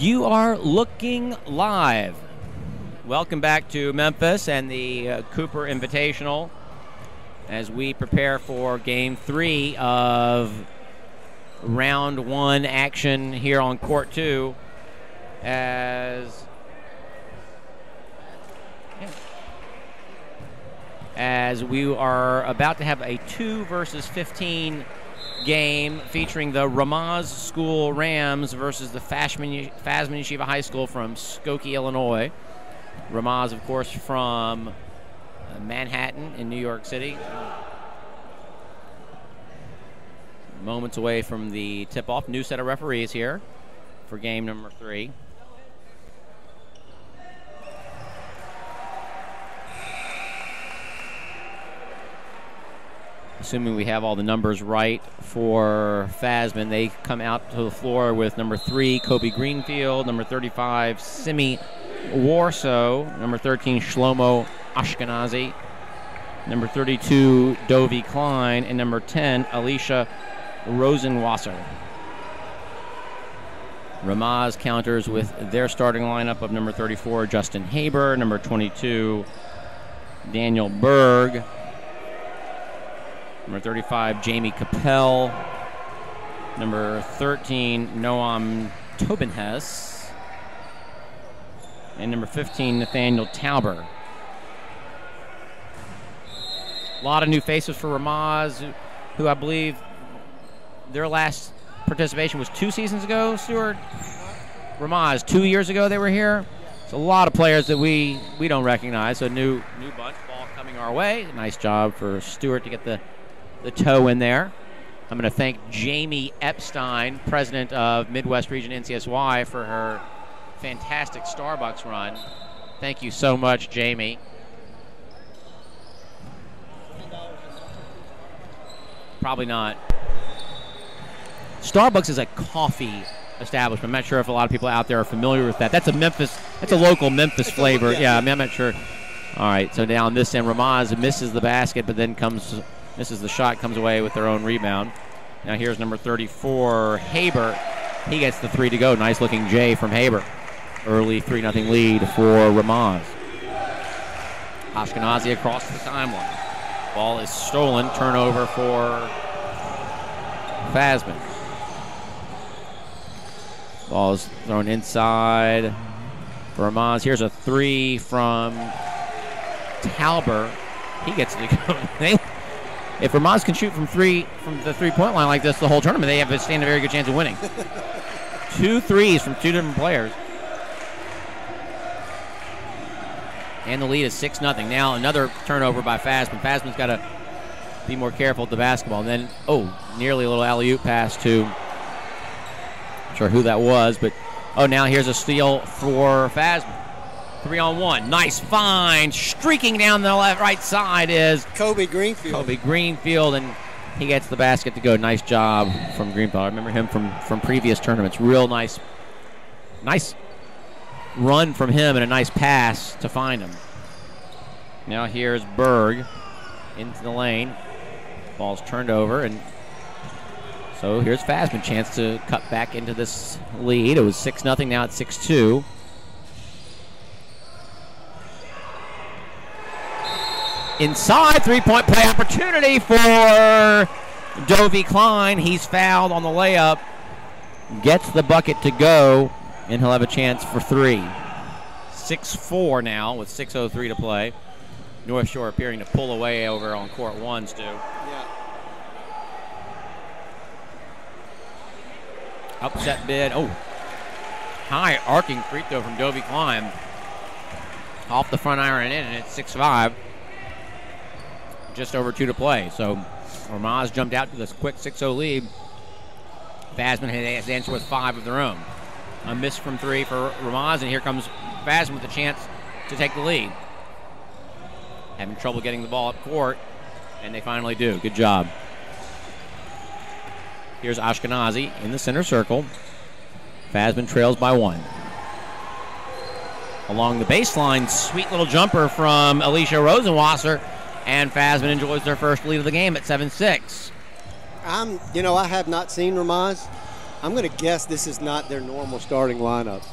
You are looking live. Welcome back to Memphis and the Cooper Invitational as we prepare for Game 3 of Round 1 action here on Court 2 as we are about to have a 2 versus 15 game featuring the Ramaz School Rams versus the Fasman Yashiva High School from Skokie, Illinois. Ramaz, of course, from Manhattan in New York City. Moments away from the tip-off. New set of referees here for game number 3. Assuming we have all the numbers right for Fasman, they come out to the floor with number 3, Kobe Greenfield, number 35, Simi Warso, number 13, Shlomo Ashkenazi, number 32, Dovi Klein, and number 10, Alicia Rosenwasser. Ramaz counters with their starting lineup of number 34, Justin Haber, number 22, Daniel Berg, number 35, Jamie Capel, number 13, Noam Tobinhes, and number 15, Nathaniel Tauber. A lot of new faces for Ramaz, who I believe their last participation was 2 seasons ago, Stuart? Ramaz, 2 years ago they were here. It's a lot of players that we don't recognize, so new bunch, ball coming our way. Nice job for Stuart to get the toe in there. I'm going to thank Jamie Epstein, president of Midwest Region NCSY, for her fantastic Starbucks run. Thank you so much, Jamie. Probably not. Starbucks is a coffee establishment. I'm not sure if a lot of people out there are familiar with that. That's a local Memphis flavor. Yeah, I mean, I'm not sure. All right, so down this end, Ramaz misses the basket, but then misses the shot, comes away with their own rebound. Now here's number 34, Haber. He gets the 3 to go. Nice looking J from Haber. Early 3-0 lead for Ramaz. Ashkenazi across the timeline. Ball is stolen. Turnover for Fasman. Ball is thrown inside for Ramaz. Here's a 3 from Tauber. He gets it to go. If Ramaz can shoot from the three-point line like this the whole tournament, they stand a very good chance of winning. 2 threes from 2 different players. And the lead is 6-0. Now another turnover by Fasman. Fasman's got to be more careful with the basketball. And then, nearly a little alley-oop pass to, not sure who that was, but, now here's a steal for Fasman. 3-on-1. Nice find. Streaking down the right side is Kobe Greenfield. Kobe Greenfield, and he gets the basket to go. Nice job from Greenfield. I remember him from previous tournaments. Real nice run from him and a nice pass to find him. Now here's Berg into the lane. Ball's turned over, and so here's Fasman. Chance to cut back into this lead. It was 6-0. Now it's 6-2. Inside, 3-point play opportunity for Dovi Klein. He's fouled on the layup. Gets the bucket to go, and he'll have a chance for 3. 6-4 now with 6:03 to play. North Shore appearing to pull away over on court 1, Stu. Yeah. Upset bid. High arcing free throw from Dovi Klein. Off the front iron in, and it's 6-5. Just over 2 to play. So Ramaz jumped out to this quick 6-0 lead. Fasman has answered with 5 of their own. A miss from 3 for Ramaz, and here comes Fasman with a chance to take the lead. Having trouble getting the ball up court, and they finally do. Good job. Here's Ashkenazi in the center circle. Fasman trails by 1. Along the baseline, sweet little jumper from Alicia Rosenwasser, and Fasman enjoys their first lead of the game at 7-6. I have not seen Ramaz. I'm going to guess this is not their normal starting lineup.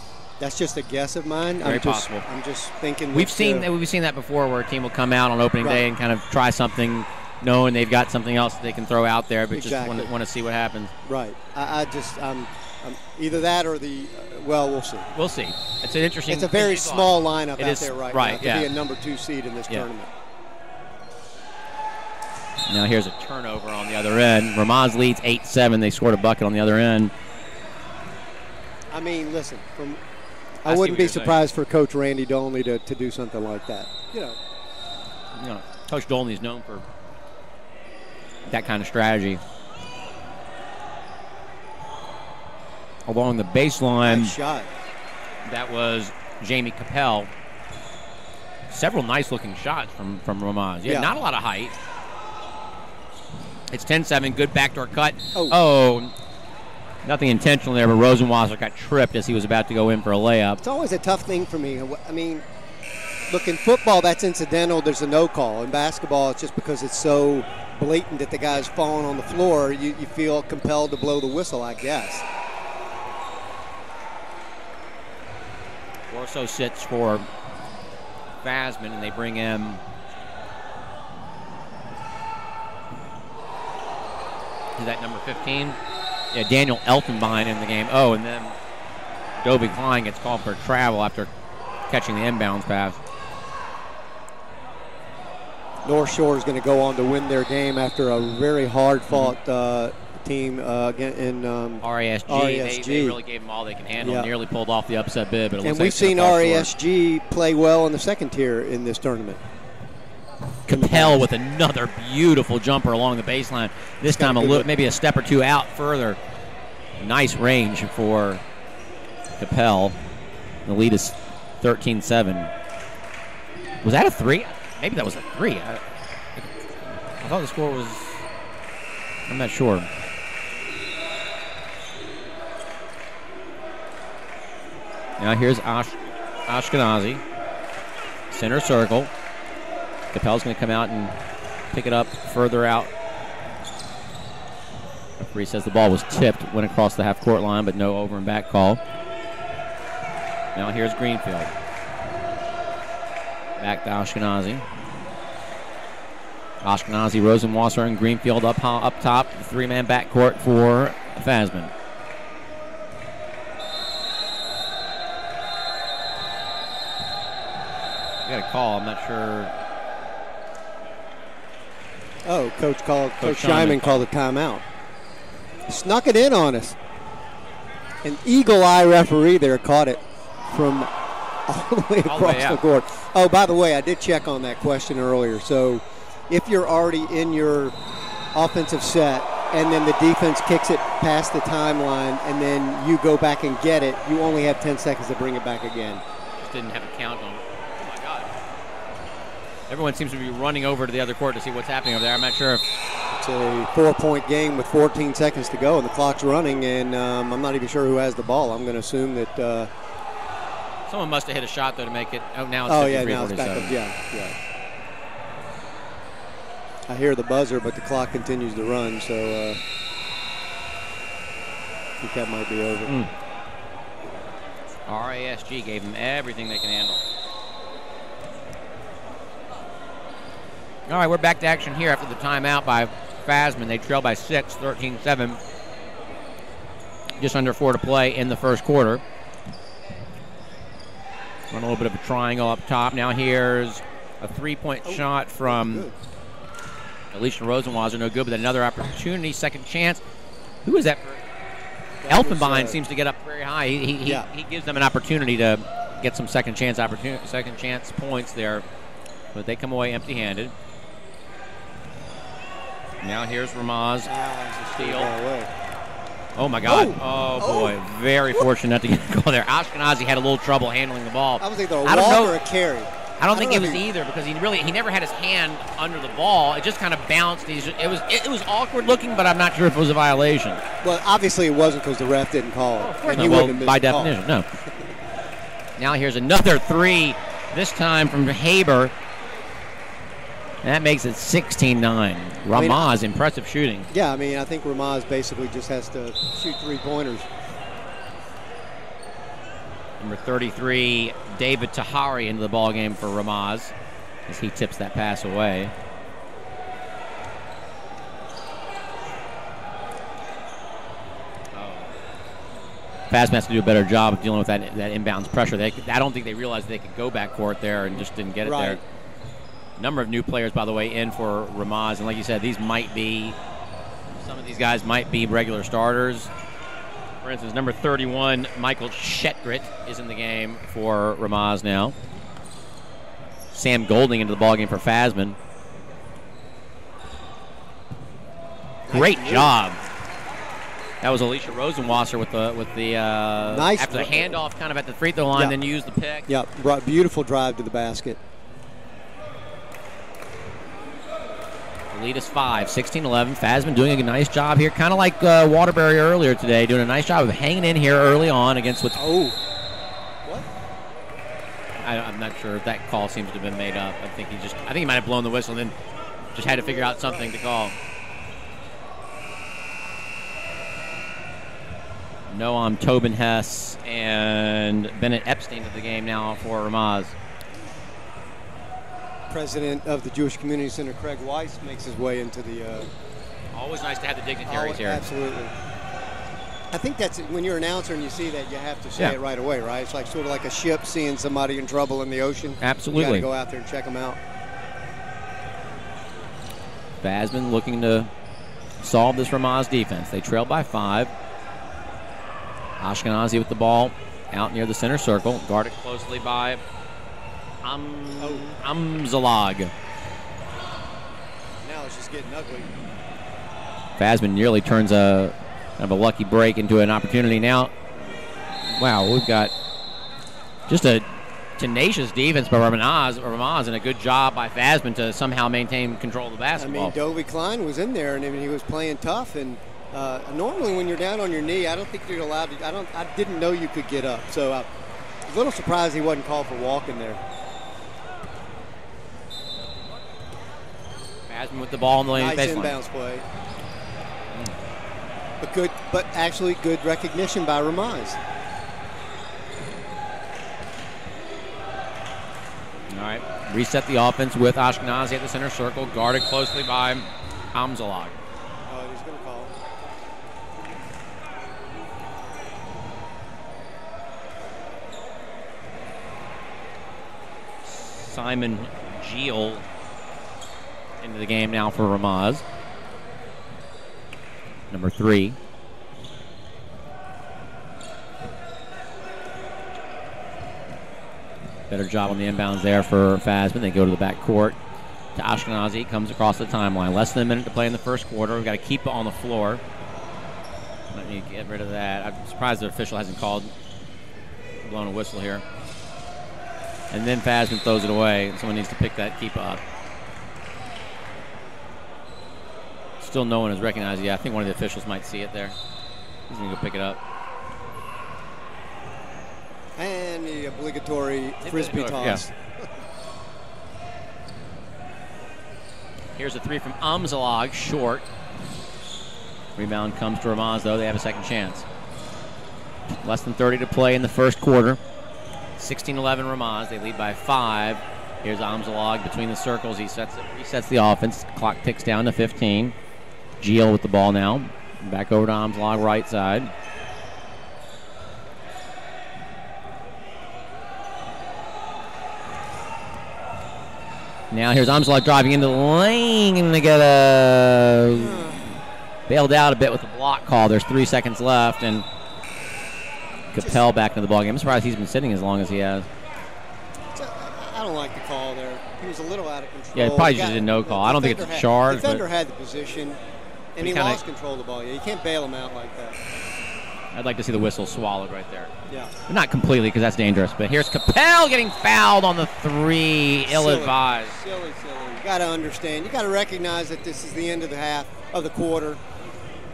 That's just a guess of mine. Very possible. I'm just thinking. We've seen that before, where a team will come out on opening day and kind of try something, knowing they've got something else that they can throw out there, but just want to see what happens. Right. I'm either that or the. Well, we'll see. We'll see. It's an interesting. It's a very small lineup out there right now to be a number 2 seed in this tournament. Now here's a turnover on the other end. Ramaz leads 8-7. They scored a bucket on the other end. I mean, listen, I wouldn't be surprised for Coach Randy Dolney to do something like that. You know, Coach Dolney is known for that kind of strategy. Along the baseline, nice shot. That was Jamie Capel. Several nice-looking shots from Ramaz. Yeah, not a lot of height. It's 10-7. Good backdoor cut. Oh, nothing intentional there, but Rosenwasser got tripped as he was about to go in for a layup. It's always a tough thing for me. I mean, look, in football, that's incidental. There's a no call. In basketball, it's just because it's so blatant that the guy's falling on the floor, you feel compelled to blow the whistle, I guess. Orso sits for Fasman, and they bring him is that number 15? Yeah, Daniel Elfenbein in the game. Oh, and then Dobie Klein gets called for travel after catching the inbounds pass. North Shore is going to go on to win their game after a very hard-fought team in RASG. They really gave them all they can handle. Nearly pulled off the upset bid, but it looks and we've seen RASG play well in the second tier in this tournament. Capel with another beautiful jumper along the baseline. This time maybe a step or two out further. Nice range for Capel. The lead is 13-7. Was that a 3? Maybe that was a 3. I thought the score was. I'm not sure. Now here's Ashkenazi. Center circle. Capel's going to come out and pick it up further out. Referee says the ball was tipped, went across the half-court line, but no over and back call. Now here's Greenfield. Back to Ashkenazi. Ashkenazi, Rosenwasser, and Greenfield up top. Three-man backcourt for Fasman. We got a call. I'm not sure. Oh, Coach Scheinman called a timeout. Snuck it in on us. An eagle-eye referee there caught it from all the way across the court. Oh, by the way, I did check on that question earlier. So if you're already in your offensive set and then the defense kicks it past the timeline and then you go back and get it, you only have 10 seconds to bring it back again. Just didn't have a count on it. Oh, my God. Everyone seems to be running over to the other court to see what's happening over there. I'm not sure if it's a 4-point game with 14 seconds to go, and the clock's running, and I'm not even sure who has the ball. I'm going to assume that someone must have hit a shot, though, to make it. Oh, now it's 53-47. Now it's back up. Yeah. I hear the buzzer, but the clock continues to run, so I think that might be over. RASG gave them everything they can handle. All right, we're back to action here after the timeout by Fasman. They trail by 6, 13-7. Just under 4 to play in the first quarter. Run a little bit of a triangle up top. Now here's a three-point shot from Alicia Rosenwasser. No good, but another opportunity, second chance. Who is that? Elfenbein seems to get up very high. He gives them an opportunity to get some second chance points there, but they come away empty-handed. Now here's Ramaz. Steal. Oh, my God. Oh, boy. Very fortunate not to get a goal there. Ashkenazi had a little trouble handling the ball. I was either a walk or a carry. I don't think it was either, because he never had his hand under the ball. It just kind of bounced. It was awkward looking, but I'm not sure if it was a violation. Well, obviously it wasn't because the ref didn't call it. By definition, no. Now here's another three, this time from Haber. That makes it 16-9. Ramaz, impressive shooting. Yeah, I think Ramaz basically just has to shoot three-pointers. Number 33, David Tahari, into the ball game for Ramaz as he tips that pass away. Fasman has to do a better job of dealing with that inbounds pressure. I don't think they realized they could go back court there and just didn't get it there. Number of new players, by the way, in for Ramaz. And like you said, some of these guys might be regular starters. For instance, number 31, Michael Shetgrit, is in the game for Ramaz now. Sam Golding into the ballgame for Fasman. Great job. That was Alicia Rosenwasser with the nice after the handoff kind of at the free throw line, then used the pick. Yep, beautiful drive to the basket. The lead is 5, 16-11. Fasman doing a nice job here, kind of like Waterbury earlier today, doing a nice job of hanging in here early on against what's... Oh. What? I'm not sure if that call seems to have been made up. I think he might have blown the whistle and then just had to figure out something to call. Noam Tobin Hess and Bennett Epstein to the game now for Ramaz. President of the Jewish Community Center, Craig Weiss, makes his way into the... Always nice to have the dignitaries here. Absolutely. I think that's when you're an announcer and you see that, you have to say it right away, right? It's like sort of like a ship seeing somebody in trouble in the ocean. Absolutely. You got to go out there and check them out. Fasman looking to solve this Ramaz defense. They trail by 5. Ashkenazi with the ball out near the center circle, guarded closely by Amzalag. Now it's just getting ugly. Fasman nearly turns a lucky break into an opportunity now. Wow, we've got just a tenacious defense by Ramaz and a good job by Fasman to somehow maintain control of the basketball. I mean, Dovey Klein was in there, and he was playing tough, and normally when you're down on your knee, I don't think you're allowed to. I didn't know you could get up, so I was a little surprised he wasn't called for walking there. Fasman with the ball in the lane. Nice inbounds play. But actually good recognition by Ramaz. All right, reset the offense with Ashkenazi at the center circle, guarded closely by Amzalag. Oh, he's going to call. Simon Geel into the game now for Ramaz. Number 3. Better job on the inbounds there for Fasman. They go to the back court to Ashkenazi. Comes across the timeline. Less than a minute to play in the first quarter. We've got to keep it on the floor. Let me get rid of that. I'm surprised the official hasn't blown a whistle here. And then Fasman throws it away. Someone needs to pick that keep up. Still no one has recognized it yet. I think one of the officials might see it there. He's going to go pick it up. And the obligatory frisbee toss. Yeah. Here's a 3 from Amzalag, short. Rebound comes to Ramaz, though. They have a second chance. Less than 30 to play in the first quarter. 16-11 Ramaz. They lead by 5. Here's Amzalag between the circles. He resets the offense. Clock ticks down to 15. Geel with the ball now. Back over to Amzalag, right side. Now here's Amzalag driving into the lane, and they get bailed out a bit with a block call. There's 3 seconds left, and Capel back into the ballgame. I'm surprised he's been sitting as long as he has. I don't like the call there. He was a little out of control. Yeah, probably just a no call. I don't think it's a charge. The defender had the position, and he lost control of the ball. Yeah, you can't bail him out like that. I'd like to see the whistle swallowed right there. Yeah. But not completely, because that's dangerous. But here's Capel getting fouled on the 3. Ill-advised. Silly. You got to understand. You got to recognize that this is the end of the half of the quarter,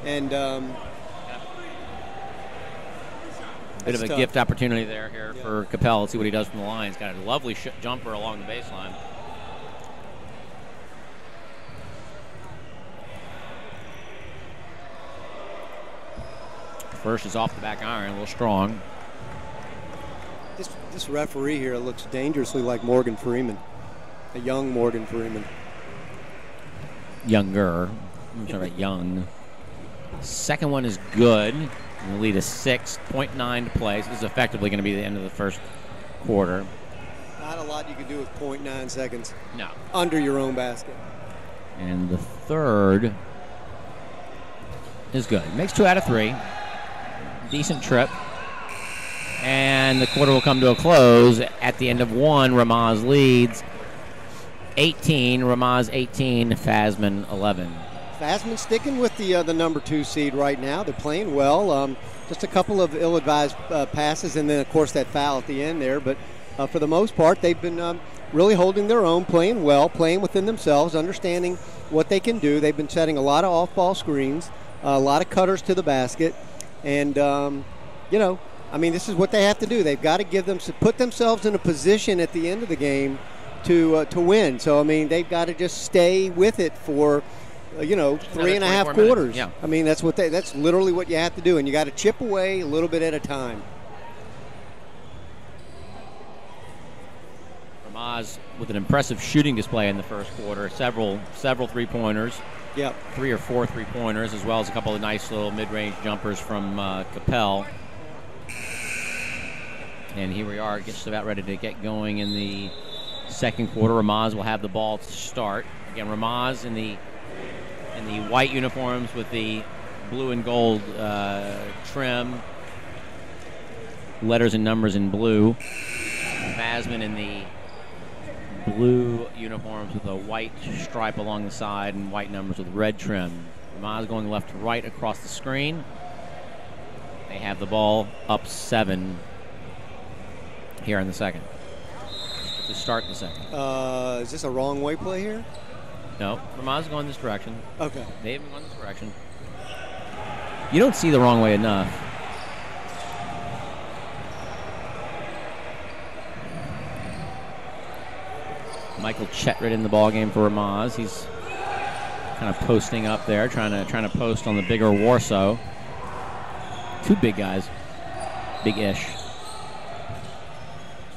and bit of a gift opportunity there for Capel. Let's see what he does from the line. He's got a lovely jumper along the baseline. First is off the back iron, a little strong. This referee here looks dangerously like Morgan Freeman, a young Morgan Freeman. Younger. I'm talking about young. Second one is good. And the lead is 6.9 to play. So this is effectively going to be the end of the first quarter. Not a lot you can do with 0.9 seconds. No. Under your own basket. And the third is good. Makes 2 out of 3. Decent trip. And the quarter will come to a close at the end of 1. Ramaz leads 18. Ramaz 18. Fasman 11. Fasman sticking with the number 2 seed right now. They're playing well. Just a couple of ill-advised passes, and then of course that foul at the end there. But for the most part, they've been really holding their own, playing well, playing within themselves, understanding what they can do. They've been setting a lot of off-ball screens, a lot of cutters to the basket, and you know, I mean, this is what they have to do. They've got to put themselves in a position at the end of the game to win. So I mean, they've got to just stay with it for 3.5 quarters. Yeah. I mean, that's literally what you have to do, and you got to chip away a little bit at a time. Ramaz with an impressive shooting display in the first quarter. Several three-pointers. Yep. 3 or 4 three-pointers, as well as a couple of nice little mid-range jumpers from Capel. And here we are, just about ready to get going in the second quarter. Ramaz will have the ball to start. Again, Ramaz in the white uniforms with the blue and gold trim, letters and numbers in blue. Fasman in the blue uniforms with a white stripe along the side and white numbers with red trim. Ramaz going left to right across the screen. They have the ball up 7 here in the second. To start the second. Is this a wrong way play here? No, Ramaz is going this direction. Okay. They've been going this direction. You don't see the wrong way enough. Michael Chetrit in the ball game for Ramaz. He's kind of posting up there, trying to post on the bigger Warsaw. 2 big guys, big-ish.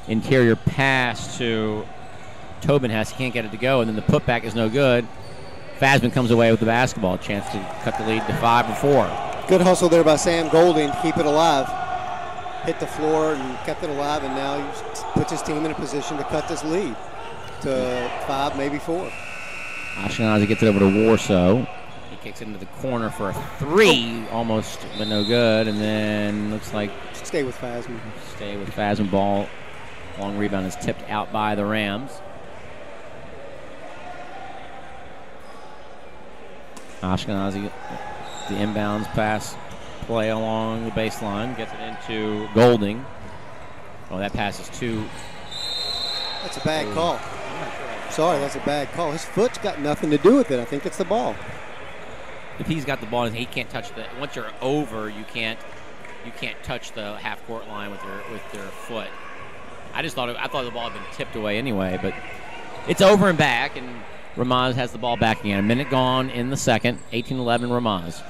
Interior pass to Tobin Hess. He can't get it to go, and then the putback is no good. Fasman comes away with the basketball. Chance to cut the lead to 5 or 4. Good hustle there by Sam Golding to keep it alive. Hit the floor and kept it alive, and now he puts his team in a position to cut this lead to 5, maybe 4. Ashkenazi gets it over to Warsaw. He kicks it into the corner for a 3, almost, but no good. And then looks like stay with Fasman. Stay with Fasman. Ball, long rebound is tipped out by the Rams. Ashkenazi, the inbounds pass play along the baseline, gets it into Golding. Oh, that pass is too. That's a bad call. Sorry, that's a bad call. His foot's got nothing to do with it. I think it's the ball. If he's got the ball, he can't touch the. Once you're over, you can't touch the half-court line with your foot. I thought the ball had been tipped away anyway, but it's over and back, and Ramaz has the ball back again. A minute gone in the second. 18-11 Ramaz.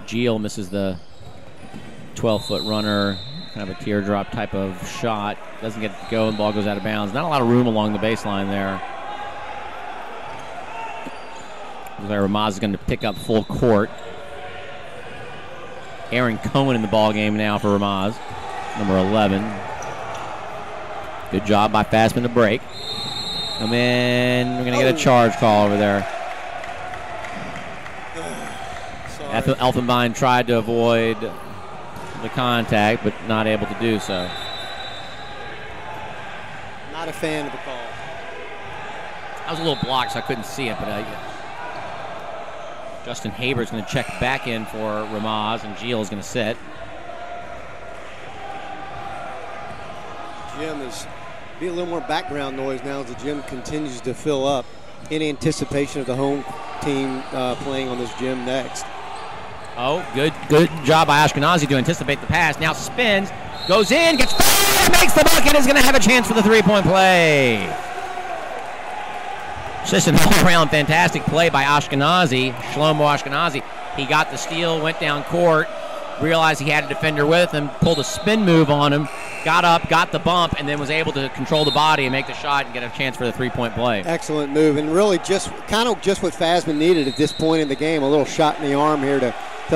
Geel misses the 12-foot runner. Kind of a teardrop type of shot. Doesn't get it to go, and the ball goes out of bounds. Not a lot of room along the baseline there. Looks like Ramaz is going to pick up full court. Aaron Cohen in the ball game now for Ramaz, number 11. Good job by Fasman to break. And then we're going to get a charge call over there. Elfenbein tried to avoid the contact, but not able to do so. Not a fan of the call. I was a little blocked, so I couldn't see it, but Justin Haber's going to check back in for Ramaz, and Geel is going to sit. Gym is be a little more background noise now as the gym continues to fill up in anticipation of the home team playing on this gym next. Oh, good job by Ashkenazi to anticipate the pass. Now spins, goes in, gets fired, makes the bucket, is going to have a chance for the three-point play. Just an all-around fantastic play by Ashkenazi, Shlomo Ashkenazi. He got the steal, went down court, realized he had a defender with him, pulled a spin move on him, got up, got the bump, and then was able to control the body and make the shot and get a chance for the three-point play. Excellent move, and really just what Fasman needed at this point in the game, a little shot in the arm here to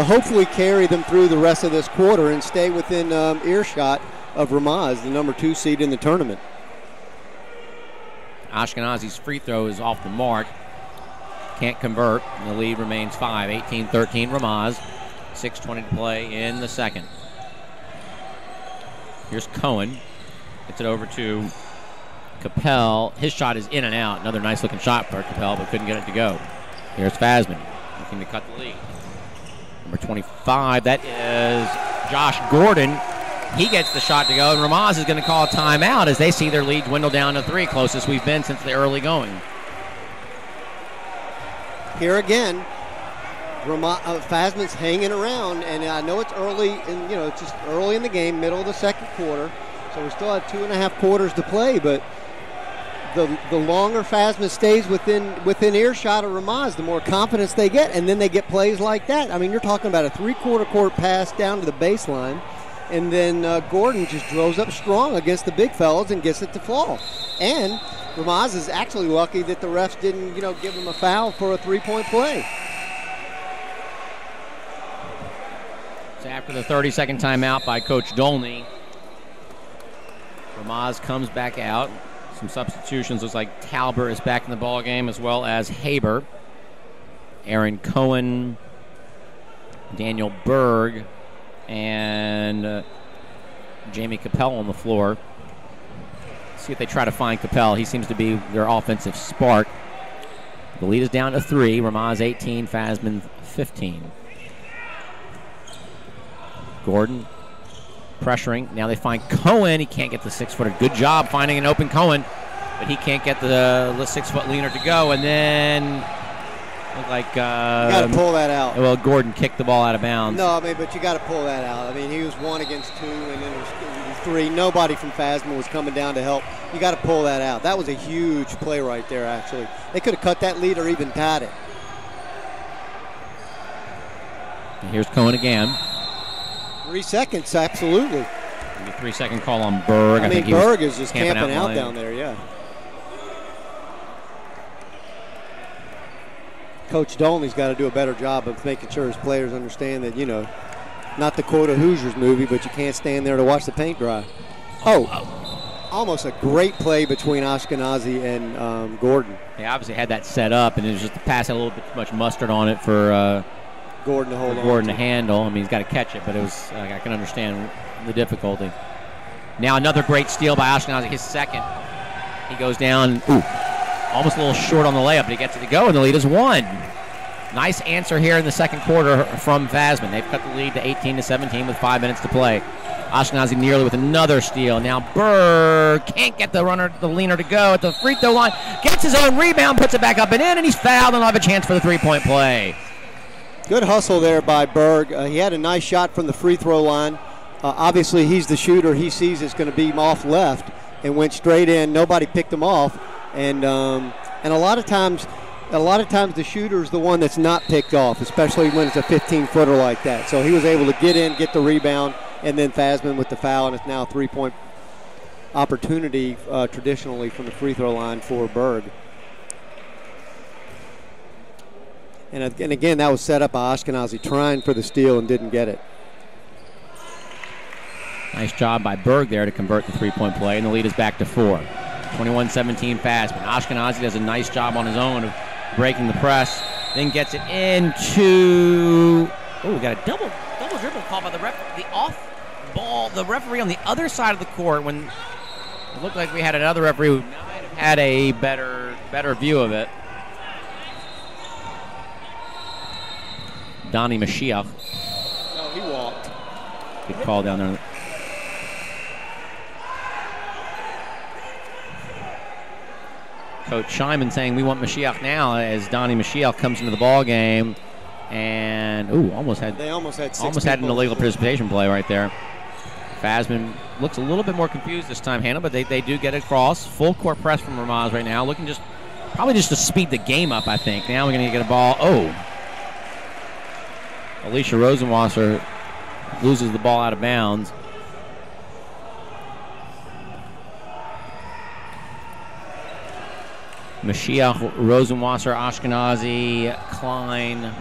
hopefully carry them through the rest of this quarter and stay within earshot of Ramaz, the number 2 seed in the tournament. Ashkenazi's free throw is off the mark. Can't convert, and the lead remains 5. 18-13 Ramaz. 6:20 to play in the second. Here's Cohen. Gets it over to Capel. His shot is in and out. Another nice-looking shot for Capel, but couldn't get it to go. Here's Fasman looking to cut the lead. Number 25, that is Josh Gordon. He gets the shot to go, and Ramaz is going to call a timeout as they see their lead dwindle down to 3, closest we've been since the early going. Here again, Fasman's hanging around, and I know it's early, and it's just early in the game, middle of the second quarter, so we still have 2.5 quarters to play. But the longer Fasman stays within earshot of Ramaz, the more confidence they get, and then they get plays like that. I mean, you're talking about a 3/4 court pass down to the baseline, and then Gordon just drills up strong against the big fellas and gets it to fall. And Ramaz is actually lucky that the refs didn't, give him a foul for a 3-point play. So after the 30-second timeout by Coach Dolney, Ramaz comes back out. Some substitutions. Looks like Talbert is back in the ball game, as well as Haber. Aaron Cohen, Daniel Berg, and Jamie Capel on the floor. See if they try to find Capel. He seems to be their offensive spark. The lead is down to 3. Ramaz 18, Fasman 15. Gordon pressuring. Now they find Cohen. He can't get the 6-footer. Good job finding an open Cohen, but he can't get the 6-foot leaner to go. And then, looked like you got to pull that out. Well, Gordon kicked the ball out of bounds. No, but you got to pull that out. I mean, he was 1 against 2, and then it was 3. Nobody from Fasman was coming down to help. You got to pull that out. That was a huge play right there. Actually, they could have cut that lead or even tied it. And here's Cohen again. 3 seconds, absolutely. A 3-second call on Berg. I think Berg is just camping out down there, yeah. Coach Dolney's got to do a better job of making sure his players understand that, not the quote of Hoosiers movie, but you can't stand there to watch the paint dry. Almost a great play between Ashkenazi and Gordon. They obviously had that set up, and it was just the pass had a little bit too much mustard on it for Gordon to hold on. Gordon to handle. I mean, he's got to catch it, but it was I can understand the difficulty. Now another great steal by Ashkenazi, his second. He goes down, almost a little short on the layup, but he gets it to go, and the lead is 1. Nice answer here in the second quarter from Fasman. They've cut the lead to 18-17 with 5 minutes to play. Ashkenazi nearly with another steal. Now Berg can't get the leaner to go at the free throw line. Gets his own rebound, puts it back up and in, and he's fouled, and he'll have a chance for the 3-point play. Good hustle there by Berg. He had a nice shot from the free throw line. Obviously, he's the shooter. He sees it's going to be off left and went straight in. Nobody picked him off, and a lot of times the shooter is the one that's not picked off, especially when it's a 15-footer like that. So he was able to get in, get the rebound, and then Fasman with the foul, and it's now a 3-point opportunity traditionally from the free throw line for Berg. And again, that was set up by Ashkenazi trying for the steal and didn't get it. Nice job by Berg there to convert the 3-point play, and the lead is back to 4. 21-17 Fasman. Ashkenazi does a nice job on his own of breaking the press, then gets it into. We got a double dribble call by the ref. The off ball, the referee on the other side of the court when it looked like we had another referee who might have had a better view of it. Donnie Mashiach. No, he walked. Good call down there. Coach Scheinman saying we want Mashiach now as Donnie Mashiach comes into the ball game, and almost had an illegal participation play right there. Fasman looks a little bit more confused this time, Hannah, but they do get it across. Full court press from Ramaz right now, looking probably just to speed the game up. I think now we're going to get a ball. Alicia Rosenwasser loses the ball out of bounds. Mashiach, Rosenwasser, Ashkenazi, Klein,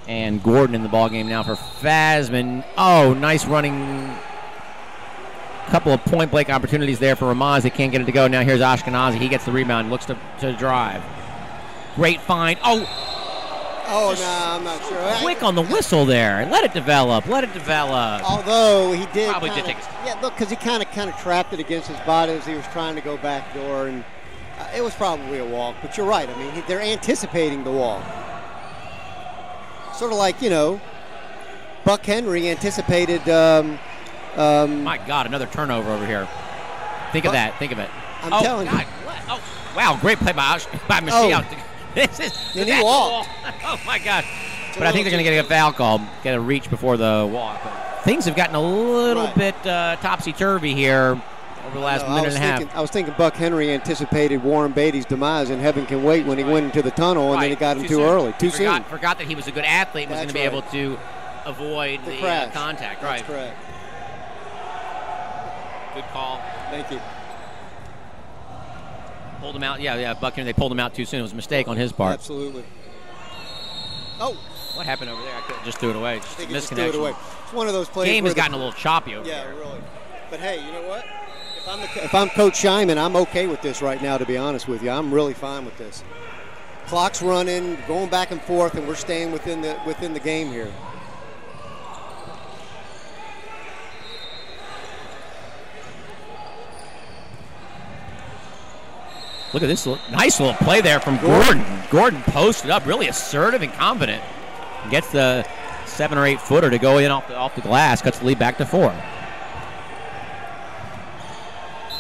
and Gordon in the ball game now for Fasman. Oh, nice running. Couple of point blank opportunities there for Ramaz. They can't get it to go. Now here's Ashkenazi. He gets the rebound, looks to drive. Great find. Oh, no, I'm not sure. Quick on the whistle there. Let it develop. Let it develop. Although he did probably did take a yeah, look, because he kind of trapped it against his body as he was trying to go back door, and it was probably a walk. But you're right. I mean, they're anticipating the walk. Sort of like, Buck Henry anticipated. My God, another turnover over here. Think of that. Think of it. I'm telling you. What? Oh, wow, great play by Michelle. This is. And he walked. Oh my God! But I think they're going to get a foul call. Get a reach before the walk. Things have gotten a little bit topsy-turvy here over the last minute and a half. I was thinking Buck Henry anticipated Warren Beatty's demise in Heaven Can Wait when he went into the tunnel, and then he got him too early. Too soon. Forgot that he was a good athlete and was going to be able to avoid the contact. That's correct. Good call. Thank you. Pulled him out. Yeah, Buck Henry, they pulled him out too soon. It was a mistake on his part. Absolutely. Oh. What happened over there? I could just threw it away. Just a misconnection. Just threw it away. It's one of those plays. Game has gotten a little choppy over there. Yeah, really. But hey, you know what? If I'm Coach Scheinman, I'm okay with this right now, to be honest with you. I'm really fine with this. Clock's running, going back and forth, and we're staying within the game here. Look at this nice little play there from Gordon. Gordon posted up, really assertive and confident. Gets the 7 or 8 footer to go in off the glass, cuts the lead back to 4.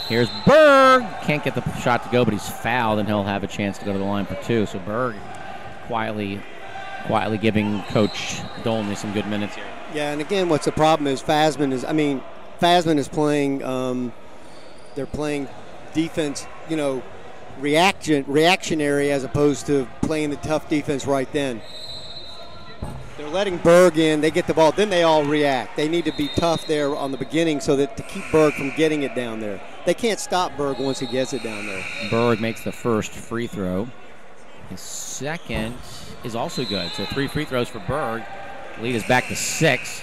Here's Berg. Can't get the shot to go, but he's fouled, and he'll have a chance to go to the line for 2. So Berg quietly giving Coach Dolney some good minutes here. Yeah, and again, what's the problem is Fasman is playing. They're playing defense, reactionary as opposed to playing the tough defense right then. They're letting Berg in, they get the ball, then they all react. They need to be tough there on the beginning so that to keep Berg from getting it down there. They can't stop Berg once he gets it down there. Berg makes the first free throw. His second is also good. So 3 free throws for Berg. Lead is back to 6.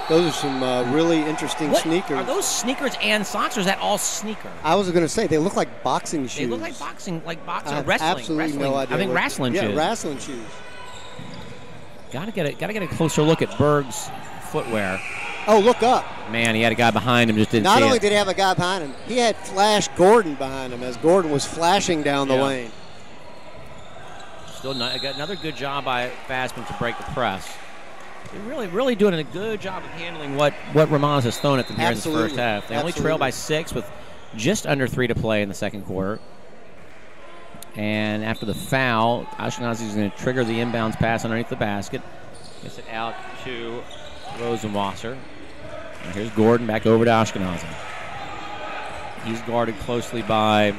Those are some really interesting sneakers. Are those sneakers and socks, or is that all sneaker? I was going to say, they look like boxing shoes. They look like boxing or wrestling. Absolutely no idea. I think wrestling shoes. Yeah, wrestling shoes. Got to get a closer look at Berg's footwear. Oh, look up. Man, he had a guy behind him, just didn't see it. Not only did he have a guy behind him, he had Flash Gordon behind him as Gordon was flashing down the lane. Still got another good job by Fasman to break the press. They're really doing a good job of handling what Ramaz has thrown at them here in this first half. They only trail by 6 with just under 3 to play in the second quarter. And after the foul, Ashkenazi is going to trigger the inbounds pass underneath the basket. Gets it out to Rosenwasser. And here's Gordon back over to Ashkenazi. He's guarded closely by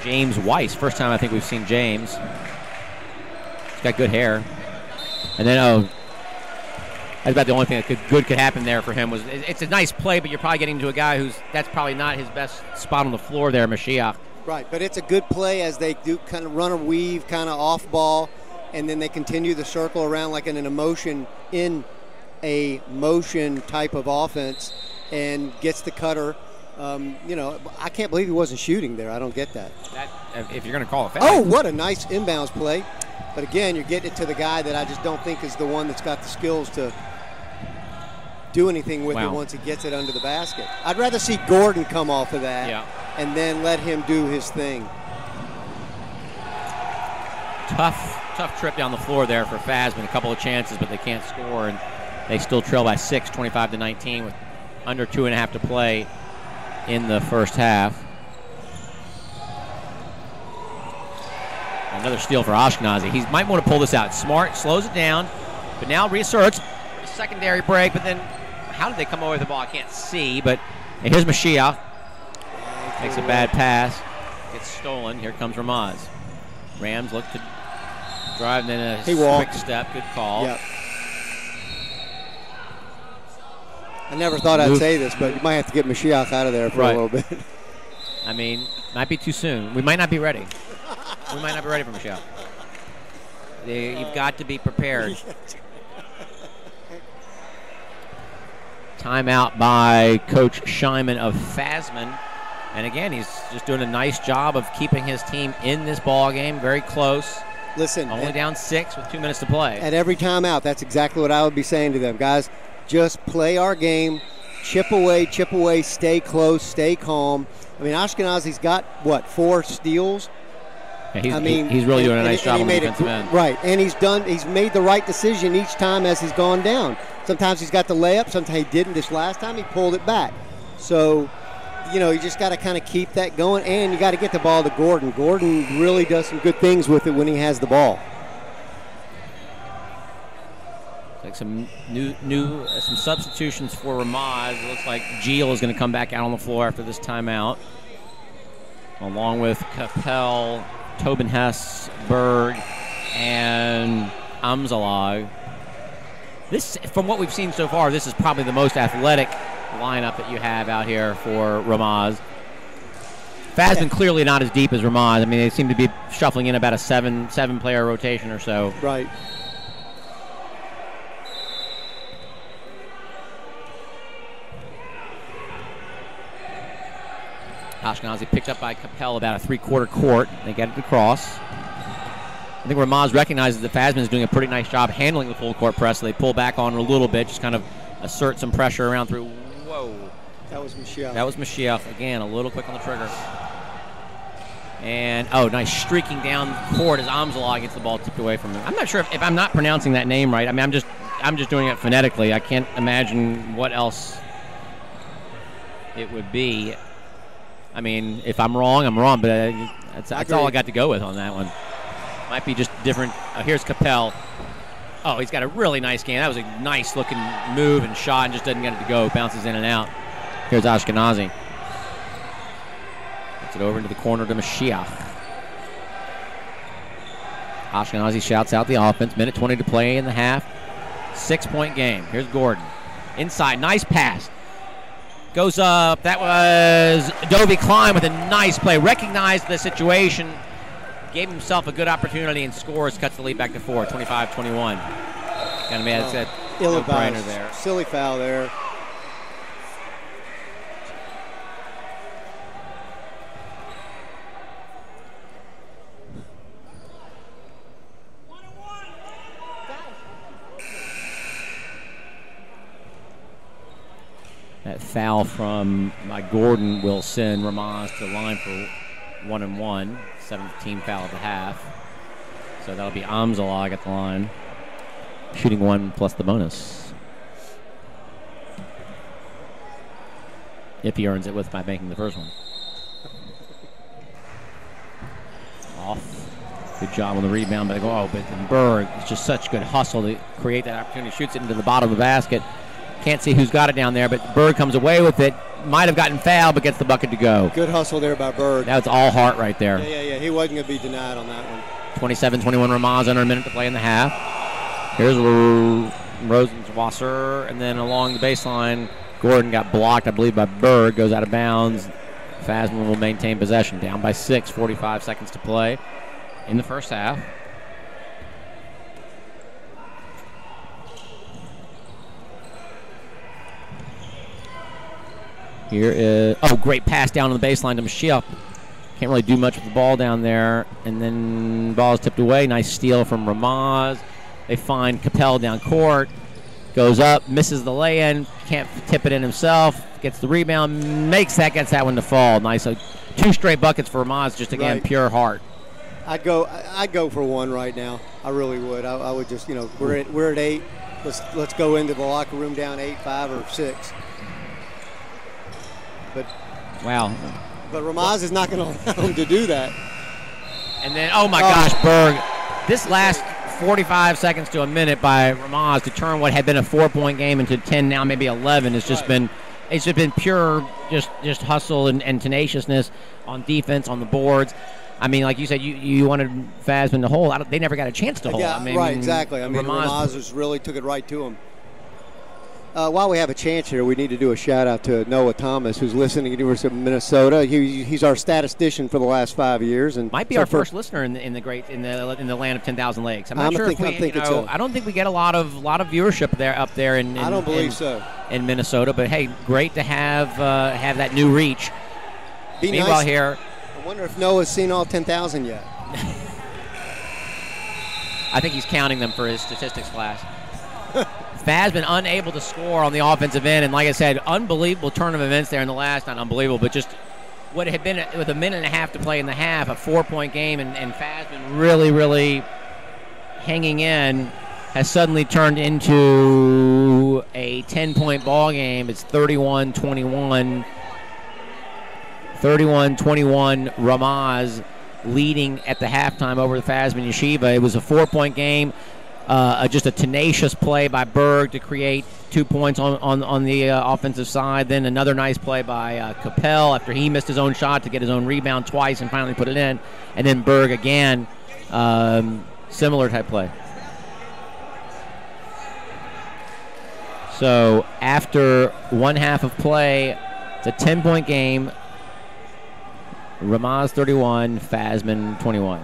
James Weiss. First time I think we've seen James. He's got good hair. And then, that's about the only thing that could happen there for him. Was it's a nice play, but you're probably getting to a guy that's probably not his best spot on the floor there, Mashiach. Right, but it's a good play as they do kind of run a weave, kind of off ball, and then they continue the circle around like in a motion type of offense, and gets the cutter. I can't believe he wasn't shooting there. I don't get that. If you're going to call it foul. Oh, what a nice inbounds play. But again, you're getting it to the guy that I just don't think is the one that's got the skills to do anything with it once he gets it under the basket. I'd rather see Gordon come off of that and then let him do his thing. Tough trip down the floor there for Fasman. A couple of chances, but they can't score, and they still trail by 6, 25-19, with under 2.5 to play in the first half. Another steal for Ashkenazi. He might want to pull this out. Smart, slows it down, but now reasserts for a secondary break. But then, how did they come away with the ball? I can't see, but here's Mashiach. Makes a bad pass. Gets stolen. Here comes Ramaz. Rams look to drive, then a quick step. Good call. Yep. I never thought I'd say this, but you might have to get Mashiach out of there for a little bit. I mean, might be too soon. We might not be ready. We might not be ready for Mashiach. You've got to be prepared. Timeout by Coach Scheinman of Fasman. And again, he's just doing a nice job of keeping his team in this ball game, very close. Listen, only down 6 with 2 minutes to play. At every timeout, that's exactly what I would be saying to them. Guys, just play our game, chip away, stay close, stay calm. I mean, Ashkenazi's got, 4 steals? Yeah, he's really doing a nice job on the defensive end. Right, and he's made the right decision each time as he's gone down. Sometimes he's got the layup, sometimes he didn't. This last time he pulled it back. So, you just got to kind of keep that going, and you got to get the ball to Gordon. Gordon really does some good things with it when he has the ball. Like some some substitutions for Ramaz. It looks like Geel is going to come back out on the floor after this timeout, along with Capel, Tobin Hess, Berg, and Amzalag. This, from what we've seen so far, this is probably the most athletic lineup that you have out here for Ramaz. Fasman clearly not as deep as Ramaz. I mean, they seem to be shuffling in about a seven-player rotation or so. Right. Ashkenazi picked up by Capel about a three-quarter court. They get it across. I think Ramaz recognizes that Fasman is doing a pretty nice job handling the full court press, so they pull back on it a little bit, just kind of assert some pressure around through. Whoa. That was Mashiach. That was Mashiach. Again, a little quick on the trigger. And, nice streaking down court as Amzalag gets the ball tipped away from him. I'm not sure if I'm not pronouncing that name right. I mean, I'm just doing it phonetically. I can't imagine what else it would be. I mean, if I'm wrong, I'm wrong, but that's all I got to go with on that one. Might be just different. Here's Capel. Oh, he's got a really nice game. That was a nice-looking move and shot and just doesn't get it to go. Bounces in and out. Here's Ashkenazi. Gets it over into the corner to Mashiach. Ashkenazi shouts out the offense. Minute 20 to play in the half. 6-point game. Here's Gordon. Inside. Nice pass. Goes up. That was Dovey Klein with a nice play. Recognized the situation. Gave himself a good opportunity and scores. Cuts the lead back to 4. 25-21. Kind of mad. It's a no-brainer there. Silly foul there. That foul from Gordon will send Ramaz to the line for 1-and-1. 17 foul at the half. So that'll be Amzalag at the line. Shooting 1 plus the bonus. If he earns it by making the first one. Off. Good job on the rebound. But Berg, it's just such good hustle to create that opportunity. Shoots it into the bottom of the basket. Can't see who's got it down there, but Berg comes away with it. Might have gotten fouled, but gets the bucket to go. Good hustle there by Berg. That was all heart right there. Yeah. He wasn't going to be denied on that one. 27-21 Ramaz, under a minute to play in the half. Here's Rosenzwasser, and then along the baseline, Gordon got blocked, I believe, by Berg. Goes out of bounds. Fasman will maintain possession. Down by 6, 45 seconds to play in the first half. Here is, great pass down on the baseline to Mashiach. Can't really do much with the ball down there. And then ball is tipped away. Nice steal from Ramaz. They find Capel down court. Goes up, misses the lay-in. Can't tip it in himself. Gets the rebound, gets that one to fall. Nice. 2 straight buckets for Ramaz, just again, pure heart. I'd go for 1 right now. I really would. I would just, we're at 8. Let's go into the locker room down 8, 5, or 6. But Ramaz is not going to allow him to do that. And then, gosh, Berg. This last 45 seconds to a minute by Ramaz to turn what had been a 4-point game into 10, now maybe 11, has just been it's just been pure just hustle and tenaciousness on defense, on the boards. I mean, like you said, you wanted Fasman to hold. They never got a chance to hold. Yeah, I mean, right, exactly. I mean, Ramaz really took it right to him. While we have a chance here, we need to do a shout-out to Noah Thomas, who's listening at the University of Minnesota. He's our statistician for the last 5 years, and might be our first listener in the land of 10,000 lakes. I'm not sure if we. I don't think we get a lot of viewership up there. I don't believe so in Minnesota. But hey, great to have that new reach. Meanwhile, nice. Here. I wonder if Noah's seen all 10,000 yet. I think he's counting them for his statistics class. Fasman unable to score on the offensive end, and like I said, unbelievable turn of events there in the last, not unbelievable, but just what had been with a minute and a half to play in the half, a 4-point game, and Fasman really, really hanging in, has suddenly turned into a 10-point ball game. It's 31-21. 31-21, Ramaz leading at the halftime over the Fasman Yashiva. It was a 4-point game. Just a tenacious play by Berg to create 2 points on the offensive side. Then another nice play by Capel after he missed his own shot to get his own rebound twice and finally put it in. And then Berg again, similar type play. So after one half of play, it's a 10-point game. Ramaz 31, Fasman 21.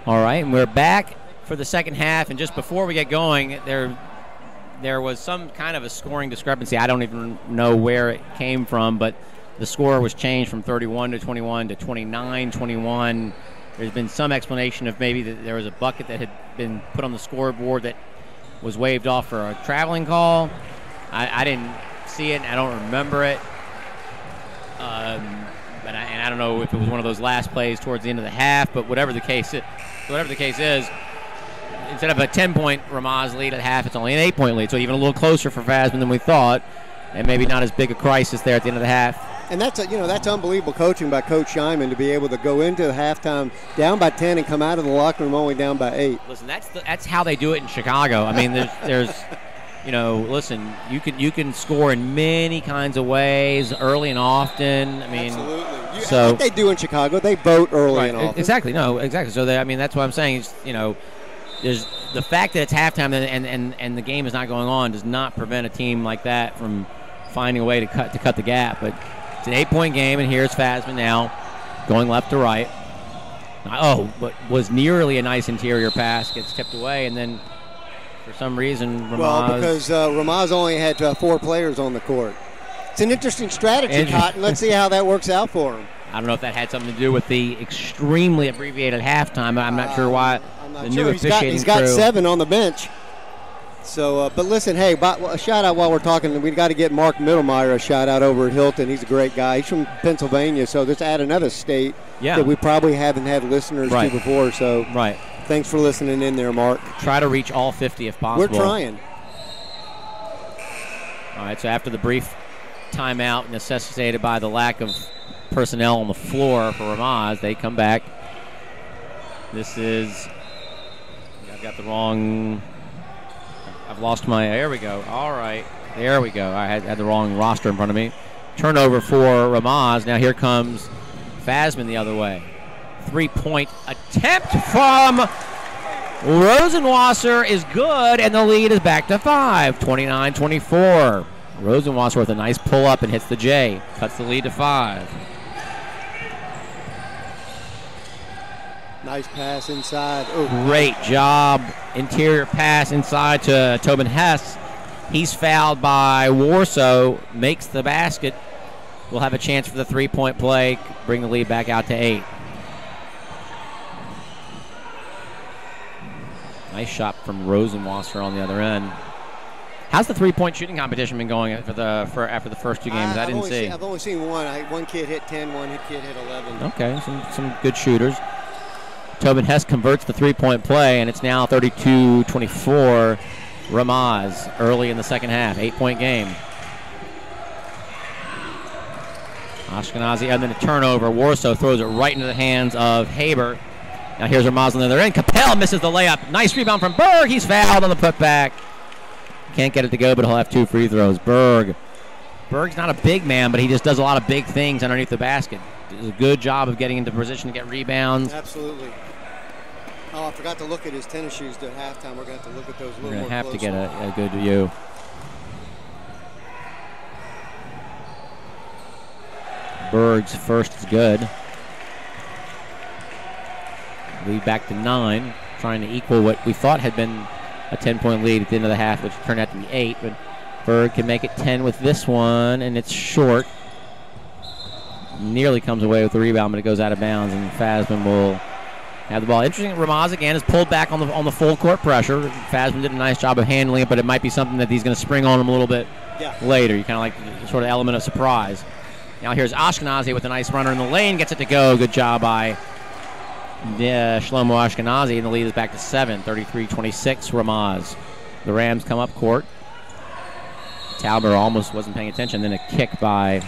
All right, and we're back for the second half. And just before we get going, there was some kind of a scoring discrepancy. I don't even know where it came from, but the score was changed from 31 to 21 to 29-21. There's been some explanation of maybe that there was a bucket that had been put on the scoreboard that was waved off for a traveling call. I didn't see it, and I don't remember it. And I don't know if it was one of those last plays towards the end of the half, but whatever the case is, instead of a 10-point Ramaz lead at half, it's only an 8-point lead, so even a little closer for Fasman than we thought, and maybe not as big a crisis there at the end of the half. And that's unbelievable coaching by Coach Scheinman to be able to go into the halftime down by 10 and come out of the locker room only down by 8. Listen, that's how they do it in Chicago. I mean, there's listen, you can score in many kinds of ways, early and often. I mean, absolutely. So what they do in Chicago, they vote early and often. Exactly. No, exactly. So that's what I'm saying. Is, there's the fact that it's halftime and the game is not going on does not prevent a team like that from finding a way to cut the gap. But it's an 8-point game, and here's Fasman now going left to right. But was nearly a nice interior pass, gets tipped away, and then for some reason Ramaz... Well, because Ramaz only had 4 players on the court. It's an interesting strategy, Cotton. Let's see how that works out for him. I don't know if that had something to do with the extremely abbreviated halftime. I'm not sure why. I'm not sure. He's got 7 on the bench. So, but listen, hey, a shout-out while we're talking. We've got to get Mark Middlemeyer a shout-out over at Hilton. He's a great guy. He's from Pennsylvania, so just add another state that we probably haven't had listeners to before. So thanks for listening in there, Mark. Try to reach all 50 if possible. We're trying. All right, so after the brief timeout necessitated by the lack of personnel on the floor for Ramaz, they come back. I've got the wrong... I've lost my... There we go. All right. There we go. I had the wrong roster in front of me. Turnover for Ramaz. Now here comes Fasman the other way. 3-point attempt from Rosenwasser is good, and the lead is back to 5. 29-24. Rosenwasser with a nice pull-up and hits the J. Cuts the lead to 5. Nice pass inside. Ooh. Great job. Interior pass inside to Tobin Hess. He's fouled by Warsaw. Makes the basket. We'll have a chance for the 3-point play. Bring the lead back out to 8. Nice shot from Rosenwasser on the other end. How's the 3-point shooting competition been going after the first 2 games? I didn't see. I've only seen one. One kid hit 10, one kid hit 11. Okay, some good shooters. Tobin Hess converts the 3-point play, and it's now 32-24. Ramaz early in the second half. 8-point game. Ashkenazi, and then a turnover. Warsaw throws it right into the hands of Haber. Now here's Ramaz on the other end. Capel misses the layup. Nice rebound from Berg. He's fouled on the putback. Can't get it to go, but he'll have 2 free throws. Berg's not a big man, but he just does a lot of big things underneath the basket. Does a good job of getting into position to get rebounds. Absolutely. Oh, I forgot to look at his tennis shoes at halftime. We're going to have to look at those a little more closely. We're going to have to get a good view. Berg's first is good. Lead back to 9, trying to equal what we thought had been a 10-point lead at the end of the half, which turned out to be 8. But Berg can make it 10 with this one, and it's short. Nearly comes away with the rebound, but it goes out of bounds, and Fasman will have the ball. Interesting, Ramaz again is pulled back on the full court pressure. Fasman did a nice job of handling it, but it might be something that he's going to spring on him a little bit later. You kind of like the sort of element of surprise. Now here's Ashkenazi with a nice runner in the lane, gets it to go. Good job by Shlomo Ashkenazi, and the lead is back to 7. 33-26 Ramaz. The Rams come up court. Tauber almost wasn't paying attention. Then a kick by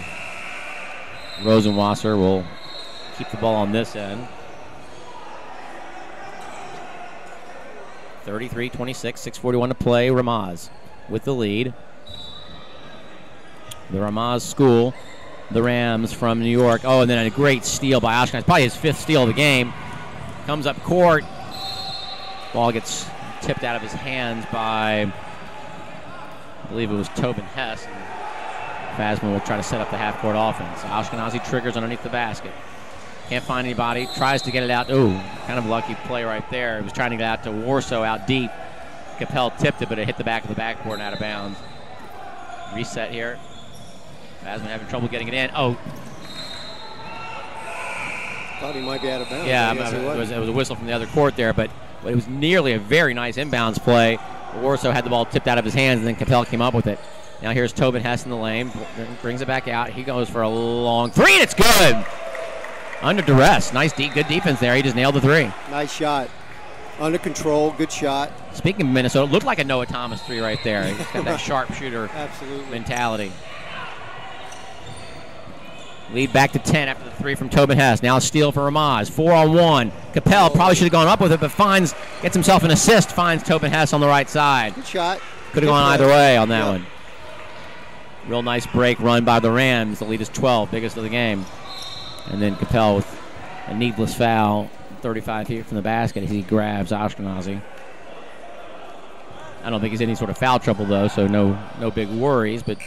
Rosenwasser will keep the ball on this end. 33-26, 6:41 to play. Ramaz with the lead. The Ramaz school, the Rams from New York. Oh, and then a great steal by Ashkenazi. Probably his 5th steal of the game. Comes up court. Ball gets tipped out of his hands by, I believe it was Tobin Hess. And Fasman will try to set up the half-court offense. Ashkenazi triggers underneath the basket. Can't find anybody. Tries to get it out. Ooh, kind of lucky play right there. It was trying to get out to Warsaw out deep. Capel tipped it, but it hit the back of the backboard and out of bounds. Reset here. Fasman having trouble getting it in. Oh. Thought he might be out of bounds. Yeah, it was a whistle from the other court there, but it was nearly a very nice inbounds play. Warsaw had the ball tipped out of his hands, and then Capel came up with it. Now here's Tobin Hess in the lane. Brings it back out. He goes for a long three, and it's good. Under duress. Nice, good defense there. He just nailed the three. Nice shot. Under control. Good shot. Speaking of Minnesota, looked like a Noah Thomas three right there. He's got that sharpshooter mentality. Lead back to 10 after the three from Tobin Hess. Now a steal for Ramaz. 4-on-1. Capel probably should have gone up with it, but gets himself an assist. Finds Tobin Hess on the right side. Good shot. Could have gone either way on that one. Real nice break run by the Rams. The lead is 12, biggest of the game. And then Capel with a needless foul, 35 feet from the basket as he grabs Ashkenazi. I don't think he's in any sort of foul trouble, though, so no big worries, but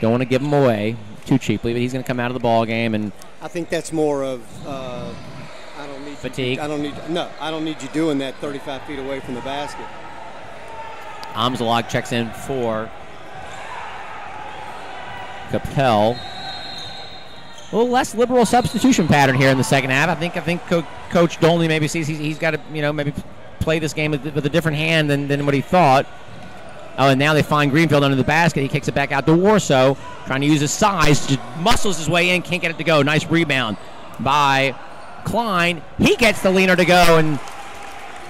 don't want to give him away too cheaply, but he's going to come out of the ball game. And I think that's more of I don't need fatigue. I don't need you doing that 35 feet away from the basket. Amzalog checks in for Capel. A little less liberal substitution pattern here in the second half. I think Coach Dolney maybe sees he's got to maybe play this game with a different hand than what he thought. Oh, and now they find Greenfield under the basket. He kicks it back out to Warsaw, trying to use his size, just muscles his way in, can't get it to go. Nice rebound by Klein. He gets the leaner to go, and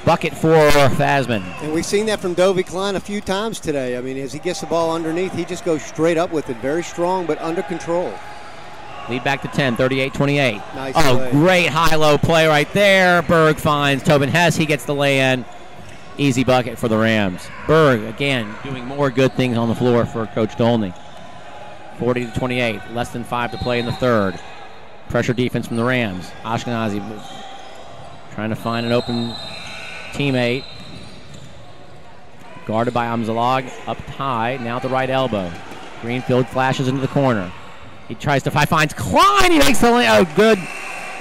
bucket for Fasman. And we've seen that from Dovey Klein a few times today. I mean, as he gets the ball underneath, he just goes straight up with it. Very strong, but under control. Lead back to 10, 38-28. Nice play. Great high-low play right there. Berg finds Tobin Hess. He gets the lay-in. Easy bucket for the Rams. Berg, again, doing more good things on the floor for Coach Dolney. 40-28. Less than 5 to play in the third. Pressure defense from the Rams. Ashkenazi trying to find an open teammate. Guarded by Amzalog. Up high. Now at the right elbow. Greenfield flashes into the corner. He tries to finds Klein. He makes the lane. Oh, good.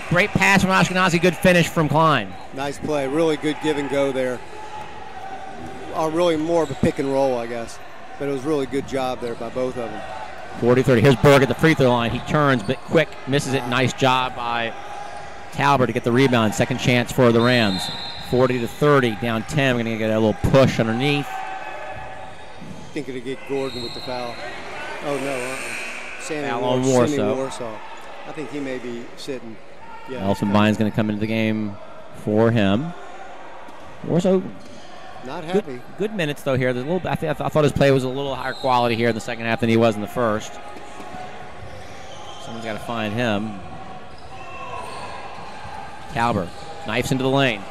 Great pass from Ashkenazi. Good finish from Klein. Nice play. Really good give and go there. Really more of a pick and roll, I guess. But it was really good job there by both of them. 40-30. Here's Berg at the free throw line. He turns, but quick. Misses it. Nice job by Talbert to get the rebound. Second chance for the Rams. 40-30. Down 10. We're going to get a little push underneath. I think it'll get Gordon with the foul. Oh, no. Foul on Warsaw. I think he may be sitting. Yeah, Elfenbein's going to come into the game for him. Warsaw, not happy. Good minutes though here. There's a little. I thought his play was a little higher quality here in the second half than he was in the first. Someone's got to find him. Talbert knifes into the lane.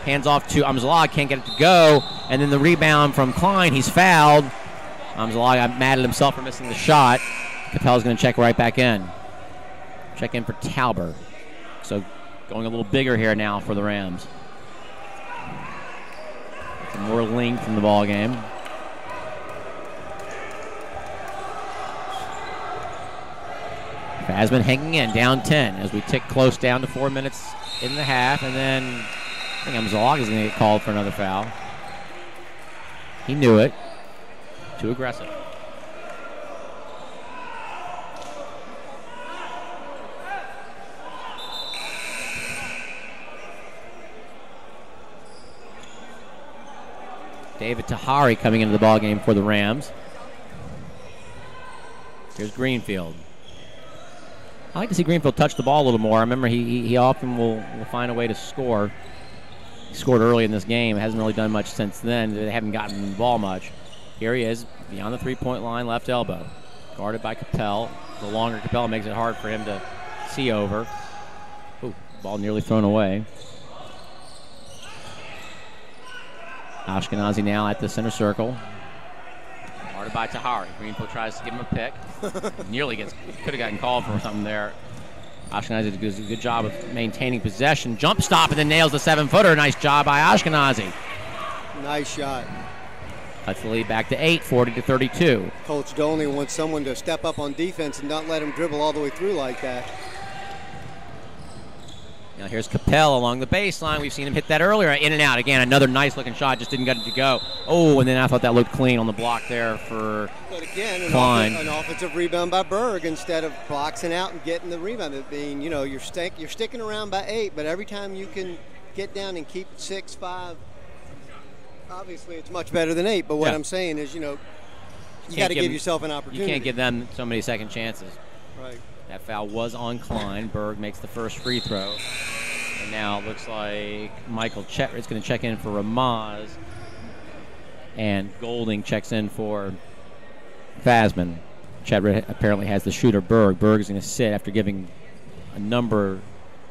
Hands off to Amzalog. Can't get it to go. And then the rebound from Klein. He's fouled. Amzalog got mad at himself for missing the shot. Capel's going to check right back in. Check in for Talbert. So going a little bigger here now for the Rams. Some more length in the ball game. Fasman hanging in, down 10 as we tick close down to 4 minutes in the half. And then I think Amzalog is going to get called for another foul. He knew it. Too aggressive. David Tahari coming into the ballgame for the Rams. Here's Greenfield. I like to see Greenfield touch the ball a little more. I remember he often will find a way to score. He scored early in this game. Hasn't really done much since then. They haven't gotten the ball much. Here he is, beyond the three-point line, left elbow. Guarded by Capel. The longer Capel makes it hard for him to see over. Ooh, ball nearly thrown away. Ashkenazi now at the center circle. Guarded by Tahari. Greenfield tries to give him a pick. Nearly could have gotten called for something there. Ashkenazi does a good job of maintaining possession. Jump stop and then nails the 7-footer. Nice job by Ashkenazi. Nice shot. That's the lead back to 8, 40-32. Coach Dolney wants someone to step up on defense and not let him dribble all the way through like that. Now here's Capel along the baseline. We've seen him hit that earlier. In and out. Again, another nice-looking shot. Just didn't get it to go. Oh, and then I thought that looked clean on the block there for But again, Klein. An offensive rebound by Berg instead of boxing out and getting the rebound. It being, you know, you're sticking around by 8, but every time you can get down and keep 6, 5, obviously it's much better than 8. But what I'm saying is, you know, you got to give yourself an opportunity. You can't give them so many second chances. Right. That foul was on Klein. Berg makes the first free throw. And now it looks like Michael Chetrit's going to check in for Ramaz. And Golding checks in for Fasman. Chetrit apparently has the shooter, Berg. Berg is going to sit after giving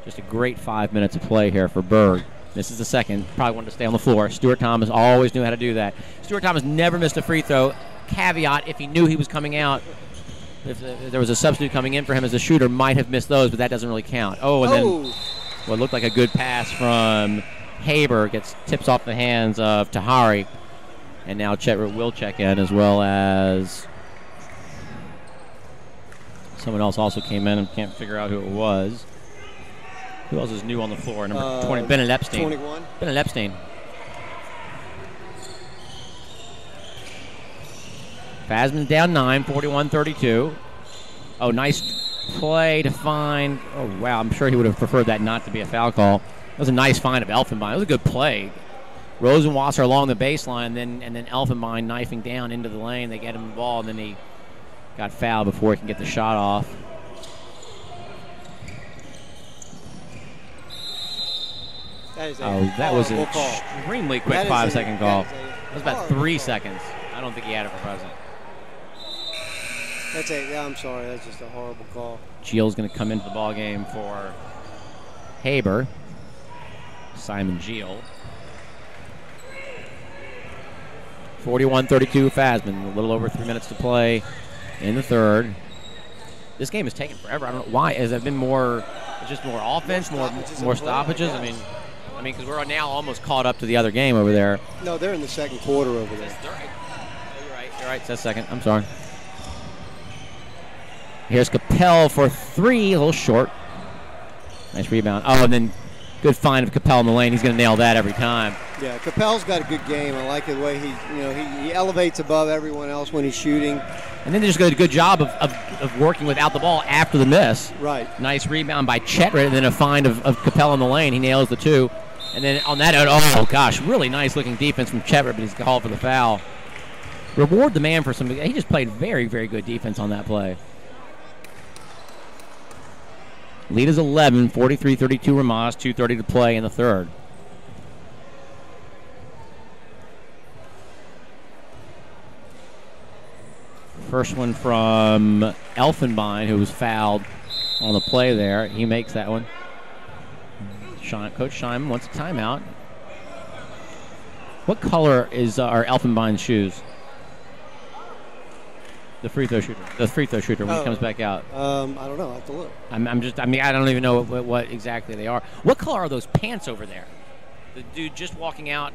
just a great 5 minutes of play here for Berg. This is the second. Probably wanted to stay on the floor. Stuart Thomas always knew how to do that. Stuart Thomas never missed a free throw. Caveat, if he knew he was coming out, if there was a substitute coming in for him as a shooter, might have missed those, but that doesn't really count. Oh, and then what looked like a good pass from Haber tips off the hands of Tahari. And now Chetrit will check in, as well as someone else also came in and can't figure out who it was. Who else is new on the floor? Number 20, Bennett Epstein. 21. Bennett Epstein. Fasman down 9, 41-32. Oh, nice play to find. Oh, wow. I'm sure he would have preferred that not to be a foul call. That was a nice find of Elfenbein. It was a good play. Rosenwasser along the baseline, and then Elfenbein knifing down into the lane. They get him the ball, and then he got fouled before he can get the shot off. That was an extremely quick 5-second call. That was about 3 seconds. I don't think he had it for present. I'm sorry. That's just a horrible call. Gilles going to come into the ball game for Haber. Simon Gilles. 41-32 Fasman. A little over 3 minutes to play in the third. This game has taken forever. I don't know why. Has there been more offense, more stoppages? I mean, because we're now almost caught up to the other game over there. No, they're in the second quarter over there. You're right. It says second. I'm sorry. Here's Capel for 3, a little short. Nice rebound. Oh, and then good find of Capel in the lane. He's going to nail that every time. Yeah, Capel's got a good game. I like the way he elevates above everyone else when he's shooting. And then they just did a good job of working without the ball after the miss. Right. Nice rebound by Chetrit, and then a find of Capel in the lane. He nails the 2. And then on that, oh gosh, really nice looking defense from Chetrit, but he's called for the foul. Reward the man for some. He just played very, very good defense on that play. Lead is 11, 43-32 Ramaz, 2:30 to play in the third. First one from Elfenbein, who was fouled on the play there. He makes that one. Coach Scheinman wants a timeout. What color are Elfenbein's shoes? The free throw shooter when he comes back out. I don't know. I have to look. I don't even know what exactly they are. What color are those pants over there? The dude just walking out.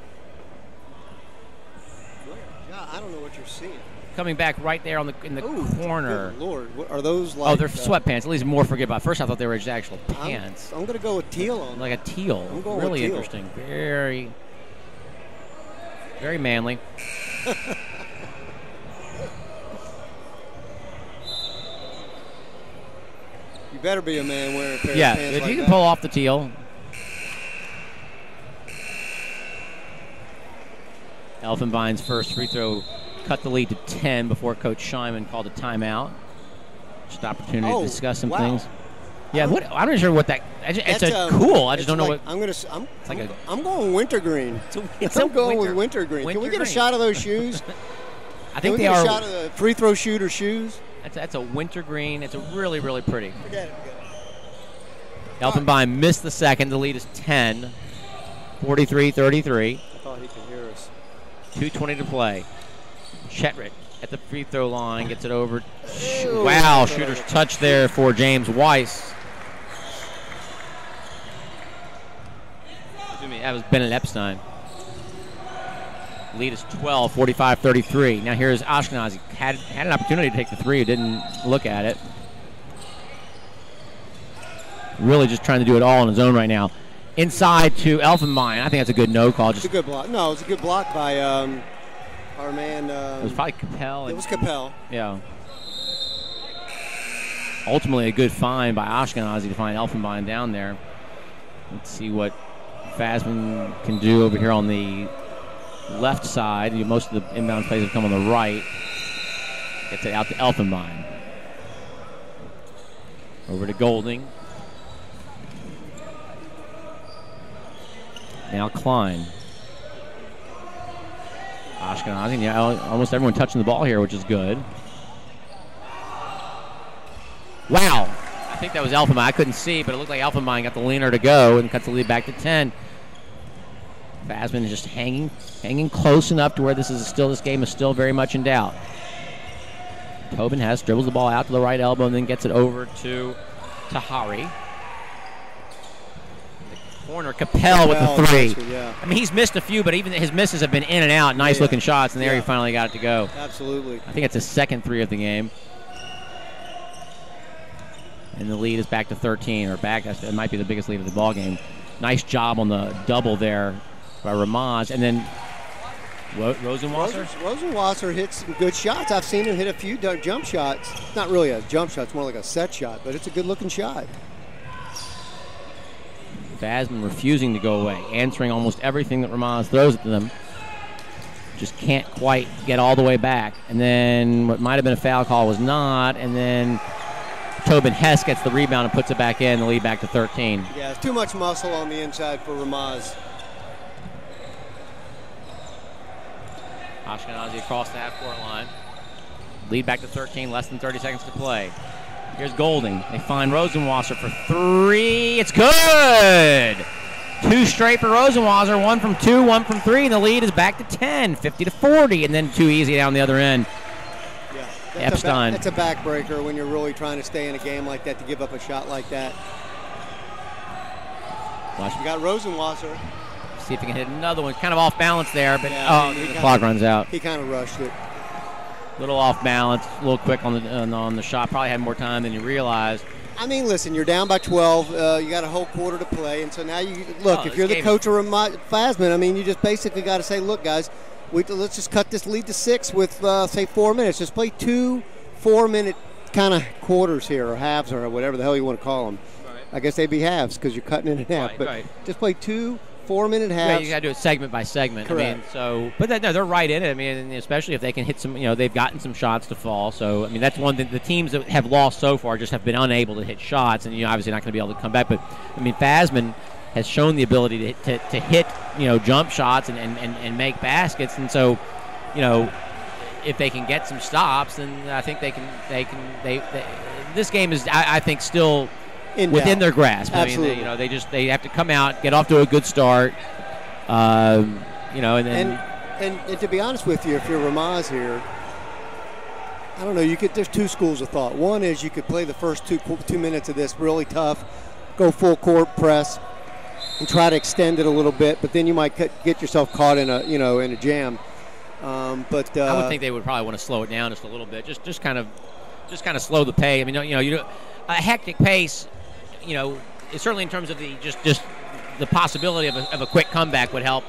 God, I don't know what you're seeing. Coming back right there in the corner. Good Lord, what are those like? Oh, they're sweatpants. At least more forget about. First, I thought they were just actual pants. I'm going to go with teal on them. Like a teal. I'm going really with teal. Interesting. Very, very manly. You better be a man wearing a pair of pants if like you can that. pull off the teal. Elfenbein's first free throw cut the lead to 10 before Coach Scheinman called a timeout. Just an opportunity to discuss some things. Yeah, I'm not sure what that. It's cool. I just don't know what. I'm going wintergreen. I'm going with wintergreen. Can we get a shot of those shoes? I think they are. Can we get a shot of the free throw shooter shoes? That's a wintergreen. It's a really, really pretty. Forget it. Elfenbein missed the second. The lead is 10. 43-33. I thought he could hear us. 2:20 to play. Chetrit at the free throw line gets it over. Wow, shooter's touch there for James Weiss. Excuse me, that was Bennett Epstein. Lead is 12, 45-33. Now here's Ashkenazi. Had an opportunity to take the 3, didn't look at it. really just trying to do it all on his own right now. Inside to Elfenbein. I think that's a good no call. It's a good block. No, it's a good block by our man. It was probably Capel. It was Capel. Yeah. Ultimately, a good find by Ashkenazi to find Elfenbein down there. Let's see what Fasman can do over here on the left side. Most of the inbound plays have come on the right. Gets it out to Elfenbein. Over to Golding. Now Klein. Ashkenazi. Yeah, almost everyone touching the ball here, which is good. Wow. I think that was Elfenbein. I couldn't see, but it looked like Elfenbein got the leaner to go and cuts the lead back to 10. Fasman is just hanging close enough to where this game is still very much in doubt. Tobin Hess dribbles the ball out to the right elbow and then gets it over to Tahari. Corner, Capel with the three. Yeah. I mean, he's missed a few, but even his misses have been in and out. Nice looking shots, and there he finally got it to go. Absolutely. I think it's his second three of the game. And the lead is back to 13, or back. That might be the biggest lead of the ball game. Nice job on the double there by Ramaz. And then Rosenwasser? Rosenwasser hits some good shots. I've seen him hit a few jump shots. Not really a jump shot, it's more like a set shot, but it's a good looking shot. Fasman refusing to go away, answering almost everything that Ramaz throws at them. Just can't quite get all the way back. And then what might have been a foul call was not. And then Tobin Hess gets the rebound and puts it back in, the lead back to 13. Yeah, it's too much muscle on the inside for Ramaz. Ashkenazi across the half-court line. Lead back to 13, less than 30 seconds to play. Here's Golding. They find Rosenwasser for three. It's good! Two straight for Rosenwasser, one from two, one from three, and the lead is back to 10, 50-40, and then too easy down the other end. Yeah, Epstein. That's a backbreaker when you're really trying to stay in a game like that, to give up a shot like that. You got Rosenwasser. See if he can hit another one. Kind of off balance there, but the clock runs out. He kind of rushed it. Little off balance, a little quick on the shot. Probably had more time than you realized. I mean, listen, you're down by 12. You got a whole quarter to play, and so now you look. If you're the coach of Fasman, I mean, you just basically got to say, look, guys, let's just cut this lead to 6 with say 4 minutes. Just play 2 4-minute kind of quarters here, or halves, or whatever the hell you want to call them. Right. I guess they'd be halves because you're cutting in half. But just play 2 4-minute halves. Yeah, you got to do it segment by segment. Correct. I mean, but no, they're right in it. I mean, especially if they can hit some, they've gotten some shots to fall. So, I mean, that's one thing. The teams that have lost so far just have been unable to hit shots, and obviously not going to be able to come back. But, I mean, Fasman has shown the ability to hit, jump shots and make baskets. And so, if they can get some stops, then I think they this game is, I think, still within their grasp. Absolutely. I mean, they have to come out, get off to a good start, and then. And to be honest with you, if you're Ramaz here, I don't know. There's two schools of thought. One is you could play the first 2 minutes of this really tough, go full court press, and try to extend it a little bit. But then you might get yourself caught in a jam. But I would think they would probably want to slow it down just a little bit, just kind of slow the pace. I mean, a hectic pace. Certainly in terms of the just the possibility of a quick comeback would help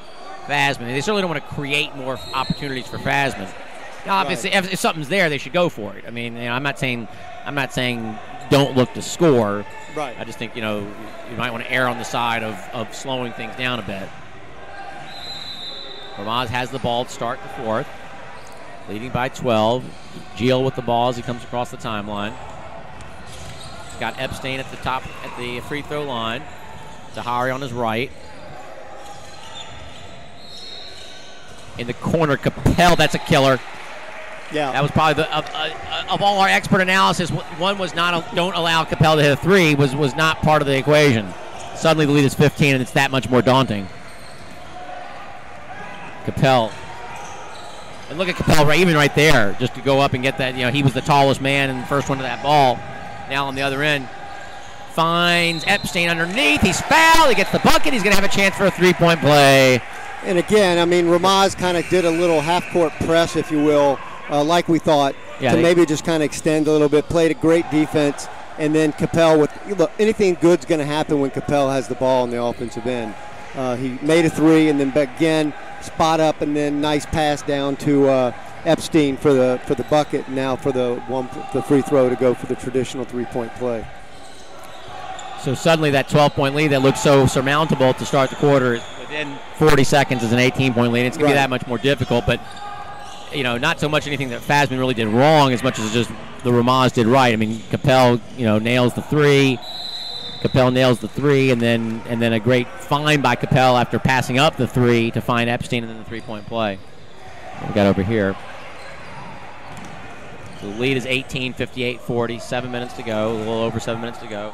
Fasman. They certainly don't want to create more opportunities for Fasman. Now, obviously, if something's there, they should go for it. I mean, I'm not saying don't look to score. Right. I just think you might want to err on the side of slowing things down a bit. Ramaz has the ball to start the fourth, leading by 12. Geel with the ball as he comes across the timeline. He's got Epstein at the top at the free throw line. Tahari on his right. In the corner, Capel, that's a killer. Yeah. That was probably of all our expert analysis, one was not don't allow Capel to hit a three was not part of the equation. Suddenly the lead is 15 and it's that much more daunting. Capel. And look at Capel even right there, just to go up and get that. He was the tallest man and the first one to that ball. Now on the other end, finds Epstein underneath. He's fouled. He gets the bucket. He's going to have a chance for a three-point play. And again, I mean, Ramaz kind of did a little half-court press, if you will, like we thought, to maybe just kind of extend a little bit. Played a great defense. And then Capel look, anything good's going to happen when Capel has the ball on the offensive end. He made a three, and then again spot up, and then nice pass down to Epstein for the bucket. Now for the free throw to go for the traditional 3-point play. So suddenly that 12-point lead that looked so surmountable to start the quarter, within 40 seconds is an 18-point lead. It's going to be that much more difficult, but not so much anything that Fasman really did wrong as much as just the Ramaz did right. I mean, Capel, nails the three. Capel nails the three, and then a great find by Capel after passing up the three to find Epstein, and then the 3-point play. We got over here. So the lead is 18, 58-40, 7 minutes to go, a little over 7 minutes to go.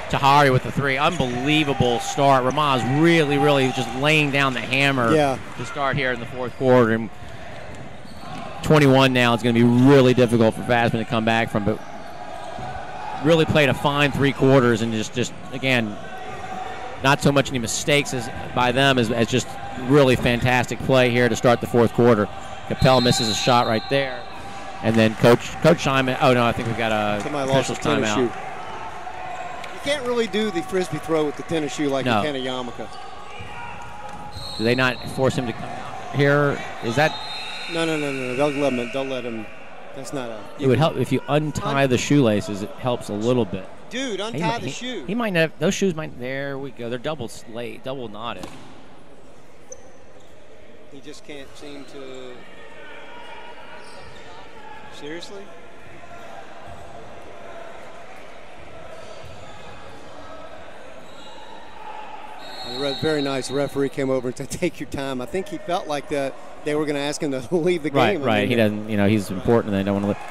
Tahari with the three. Unbelievable start. Ramaz really, really just laying down the hammer to start here in the fourth quarter. And 21 now. It's going to be really difficult for Fasman to come back from, but really played a fine 3 quarters and just again, not so much any mistakes by them as just really fantastic play here to start the fourth quarter. Capel misses a shot right there. And then Coach Simon, oh no, I think we've got a official's timeout. You can't really do the frisbee throw with the tennis shoe like you can a yarmulke. Do they not force him to come out here? Is that? No. Don't let him. That's not a. It would help if you untie the shoelaces. It helps a little bit. Dude, untie the shoe. He might have. Those shoes might. There we go. They're double knotted. He just can't seem to. Seriously? Very nice. The referee came over and said, "Take your time." I think he felt like that they were going to ask him to leave the game. Right. He doesn't. He's important, and they don't want to.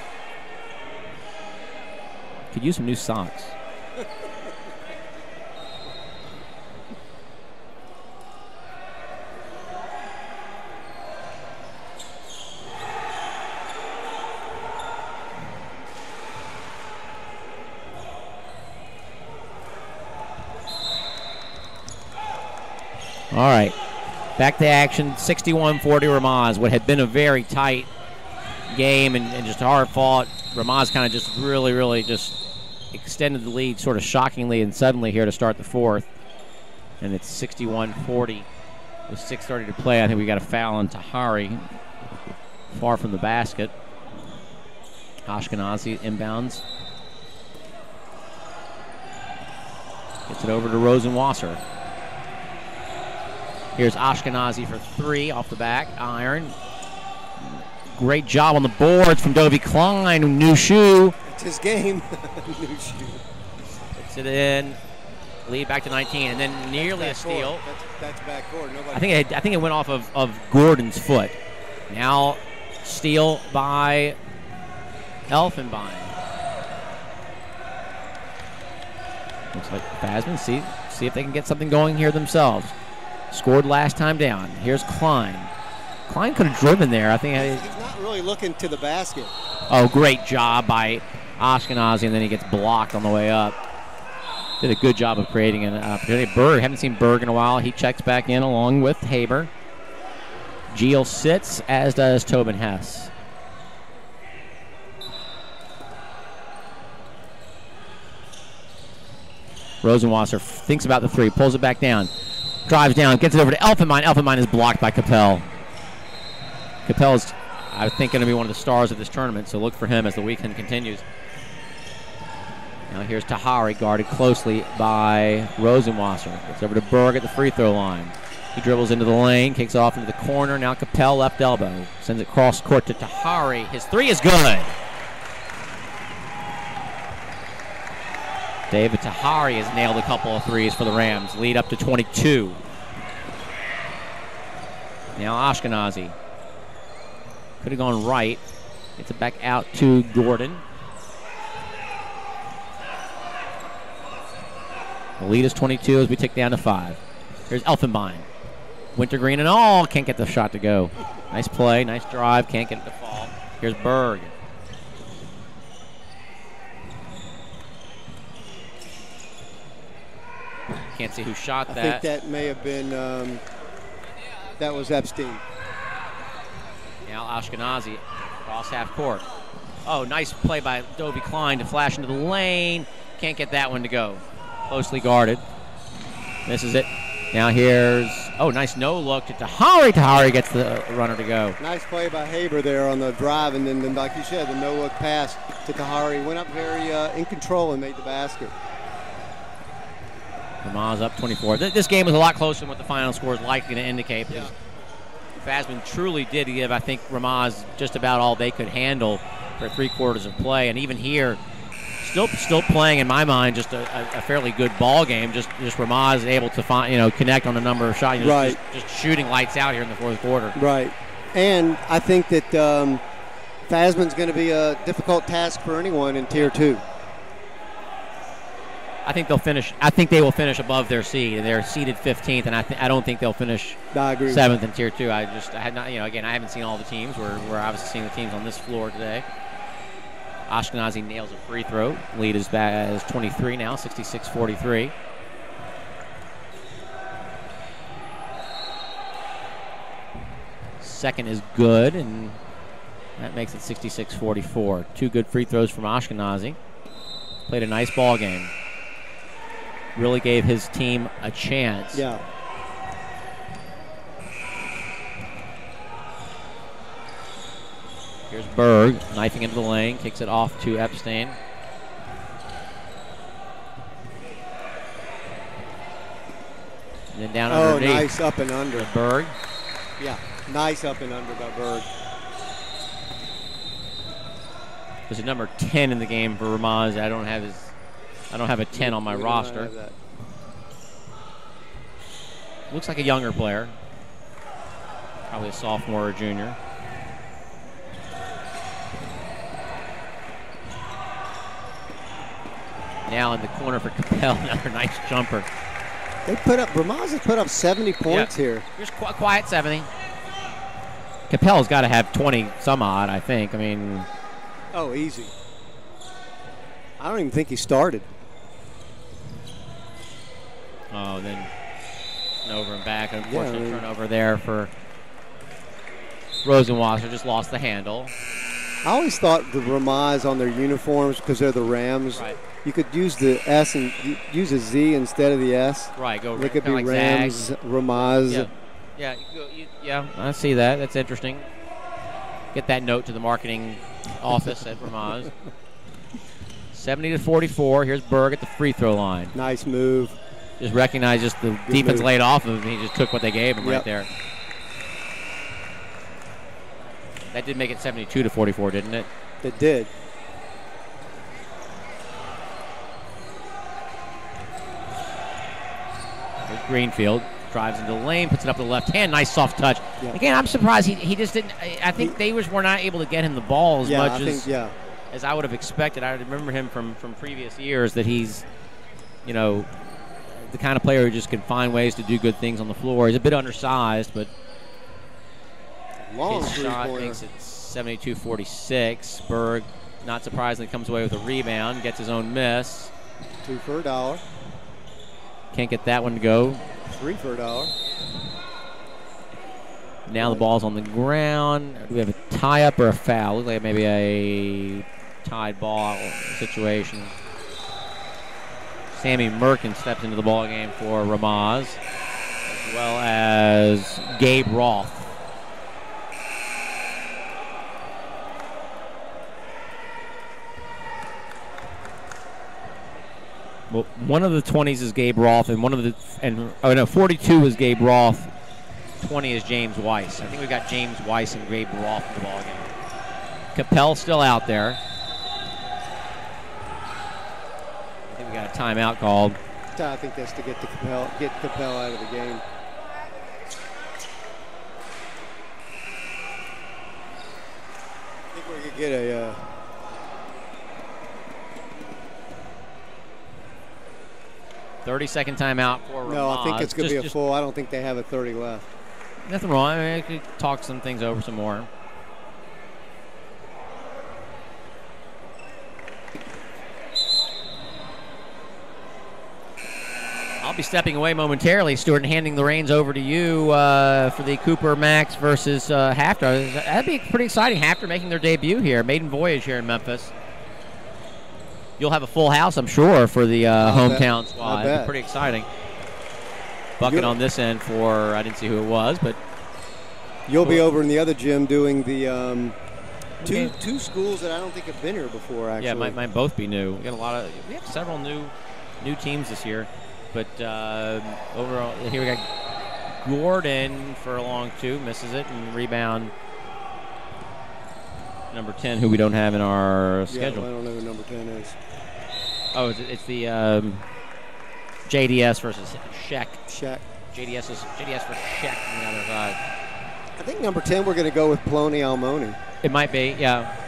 Could use some new socks. All right, back to action, 61-40 Ramaz. What had been a very tight game and just hard fought. Ramaz kind of just really just extended the lead sort of shockingly and suddenly here to start the fourth. And it's 61-40 with 6:30 to play. I think we got a foul on Tahari, far from the basket. Ashkenazi inbounds. Gets it over to Rosenwasser. Here's Ashkenazi for 3 off the back. Iron. Great job on the boards from Dovey Klein. New shoe. It's his game. New shoe. Puts it in. Lead back to 19. And then nearly a steal. That's backcourt. I think it went off of Gordon's foot. Now steal by Elfenbein. Looks like Fasman. See if they can get something going here themselves. Scored last time down. Here's Klein. Klein could have driven there. I think he's not really looking to the basket. Oh, great job by Ashkenazi, and then he gets blocked on the way up. Did a good job of creating an opportunity. Berg, haven't seen Berg in a while. He checks back in along with Haber. Geel sits, as does Tobin Hess. Rosenwasser thinks about the 3, pulls it back down. Drives down, gets it over to Elfenbein. Elfenbein is blocked by Capel. Capel is, I think, going to be one of the stars of this tournament, so look for him as the weekend continues. Now here's Tahari, guarded closely by Rosenwasser. Gets over to Berg at the free throw line. He dribbles into the lane, kicks off into the corner. Now Capel, left elbow. Sends it cross court to Tahari. His 3 is good. David Tahari has nailed a couple of 3s for the Rams. Lead up to 22. Now Ashkenazi. Could have gone right. Gets it back out to Gordon. The lead is 22 as we tick down to 5. Here's Elfenbein. Wintergreen and all. Can't get the shot to go. Nice play, nice drive. Can't get it to fall. Here's Berg. Can't see who shot that. I think that may have been, that was Epstein. Now Ashkenazi, cross half court. Oh, nice play by Dovey Klein to flash into the lane. Can't get that one to go. Closely guarded. Misses it. Now here's, nice no-look to Tahari. Tahari gets the runner to go. Nice play by Haber there on the drive, and then like you said, the no-look pass to Tahari. Went up very in control and made the basket. Ramaz up 24. This game was a lot closer than what the final score is likely to indicate. Yeah. Fasman truly did give, I think, Ramaz just about all they could handle for 3/4 of play, and even here, still playing in my mind just a fairly good ball game. Just Ramaz able to find connect on a number of shots. Right. Just shooting lights out here in the 4th quarter. Right, and I think that Fasman's going to be a difficult task for anyone in Tier 2. I think they'll finish. I think they will finish above their seed. They're seeded 15th, and I don't think they'll finish 7th in Tier 2. I had not. Again, I haven't seen all the teams. We're obviously seeing the teams on this floor today. Ashkenazi nails a free throw. Lead is back as 23 now, 66-43. Second is good, and that makes it 66-44. 2 good free throws from Ashkenazi. Played a nice ball game. Really gave his team a chance. Yeah. Here's Berg, knifing into the lane, kicks it off to Epstein. And then down underneath. Oh, nice up and under. To Berg. Yeah, nice up and under by Berg. There's a number 10 in the game for Ramaz. I don't have a 10 on my roster. Looks like a younger player. Probably a sophomore or junior. Now in the corner for Capel, another nice jumper. Ramaz has put up 70 points here. Just quiet 70. Capel's got to have 20 some odd, I think. I mean. Oh, easy. I don't even think he started. Oh, then over and back. Unfortunate turnover there for Rosenwasser. Just lost the handle. I always thought the Ramaz on their uniforms, because they're the RAMS, right, you could use the S and use a Z instead of the S. Right, go. They could be like RAMS, Zag. Ramaz. Yeah, I see that. That's interesting. Get that note to the marketing office at Ramaz. 70-44. Here's Berg at the free throw line. Nice move. Just recognize just the Good defense move. laid off of him. He just took what they gave him right there. That did make it 72-44, didn't it? It did. There's Greenfield. Drives into the lane, puts it up to the left hand. Nice soft touch. Yeah. Again, I'm surprised he just didn't. I think they were not able to get him the ball as much as I would have expected. I remember him from previous years that he's, the kind of player who just can find ways to do good things on the floor. He's a bit undersized, but long his shot makes it 72-46. Berg, not surprisingly, comes away with a rebound, gets his own miss. 2 for $1. Can't get that one to go. 3 for $1. Now the ball's on the ground. Do we have a tie-up or a foul? Looks like maybe a tied ball situation. Sammy Merkin steps into the ball game for Ramaz, as well as Gabe Roth. Well, one of the 20s is Gabe Roth, and 42 is Gabe Roth. 20 is James Weiss. I think we've got James Weiss and Gabe Roth in the ball game. Capel still out there. I think we got a timeout called. I think that's to get Capel out of the game. I think we could get a 30-second timeout for Ramaz. No, I think it's going to be a full. I don't think they have a 30 left. Nothing wrong. I mean, I could talk some things over some more. I'll be stepping away momentarily, Stuart, and handing the reins over to you for the Cooper Max versus Hafter. That'd be pretty exciting. Hafter making their debut here, maiden voyage here in Memphis. You'll have a full house, I'm sure, for the hometown squad. It'd be pretty exciting. Bucket on this end for, I didn't see who it was, but. You'll be over in the other gym doing the two schools that I don't think have been here before, actually. Yeah, might both be new. We have several new teams this year. But overall, here we got Gordon for a long two, misses it, and rebound number 10, who we don't have in our schedule. I don't know who number 10 is. Oh, it's the JDS versus Sheck. JDS for Sheck on the other side. I think number 10 we're going to go with Plony Almoni. It might be, yeah.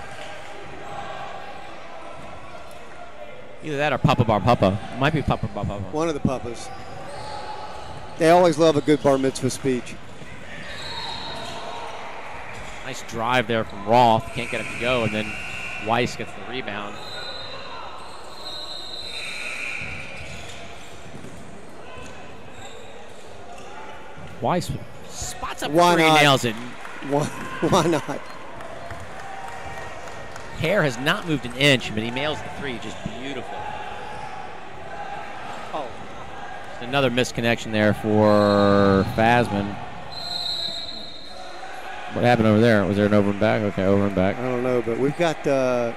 Either that or Papa Bar Papa. It might be Papa Bar Papa. One of the Papas. They always love a good bar mitzvah speech. Nice drive there from Roth. Can't get it to go, and then Weiss gets the rebound. Weiss spots up three, nails it. Why not? Hair has not moved an inch, but he nails the three just beautiful. Oh. Another misconnection there for Fasman. What happened over there? Was there an over and back? Okay, over and back. I don't know, but we've got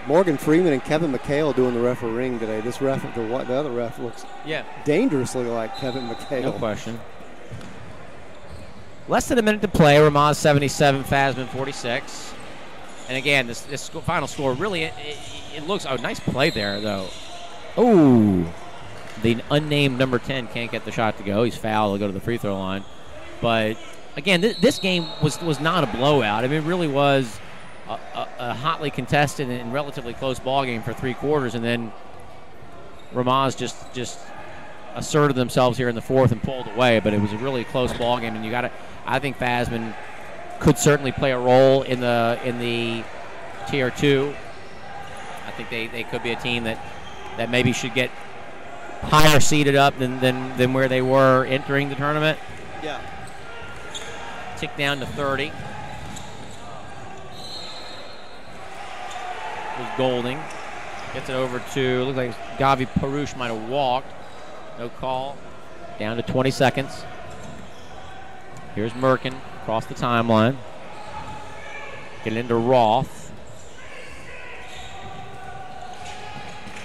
Morgan Freeman and Kevin McHale doing the refereeing today. This ref, the other ref, looks dangerously like Kevin McHale. No question. Less than a minute to play. Ramaz 77, Fasman 46. And again, this final score really, it looks, nice play there, though. Oh, the unnamed number 10 can't get the shot to go. He's fouled. He'll go to the free throw line. But, again, this game was not a blowout. I mean, it really was a hotly contested and relatively close ball game for 3 quarters. And then Ramaz just asserted themselves here in the fourth and pulled away. But it was a really close ball game. And I think Fasman could certainly play a role in the tier 2. I think they could be a team that maybe should get higher seeded up than where they were entering the tournament. Yeah. Tick down to 30. There's Golding. Gets it over to, looks like Gavi Parouche might have walked. No call. Down to 20 seconds. Here's Merkin across the timeline. Get into Roth.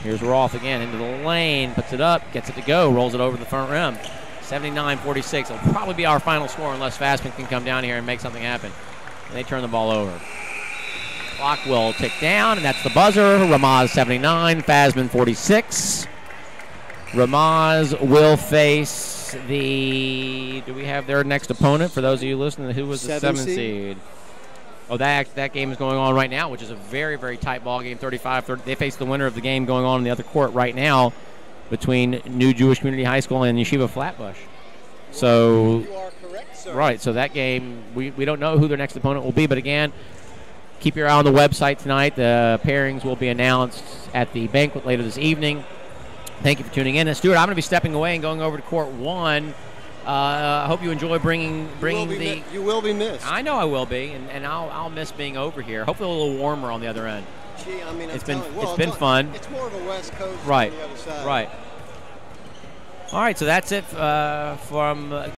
Here's Roth again into the lane. Puts it up. Gets it to go. Rolls it over the front rim. 79-46. It'll probably be our final score unless Fasman can come down here and make something happen. And they turn the ball over. Clock will tick down, and that's the buzzer. Ramaz 79, Fasman 46. Ramaz will face do we have their next opponent for those of you listening? Who was the 7th seed? Oh, that game is going on right now, which is a very, very tight ball game, 35-30. They face the winner of the game going on in the other court right now between New Jewish Community High School and Yeshiva Flatbush. So, you are correct, sir. Right, so that game, we don't know who their next opponent will be, but again, keep your eye on the website tonight. The pairings will be announced at the banquet later this evening. Thank you for tuning in. And Stuart, I'm going to be stepping away and going over to court 1. I hope you enjoy bringing the. You will be missed. I know I will be, and I'll miss being over here. Hopefully a little warmer on the other end. Gee, I mean, it's been fun. It's more of a West Coast right on the other side. Right. All right, so that's it from.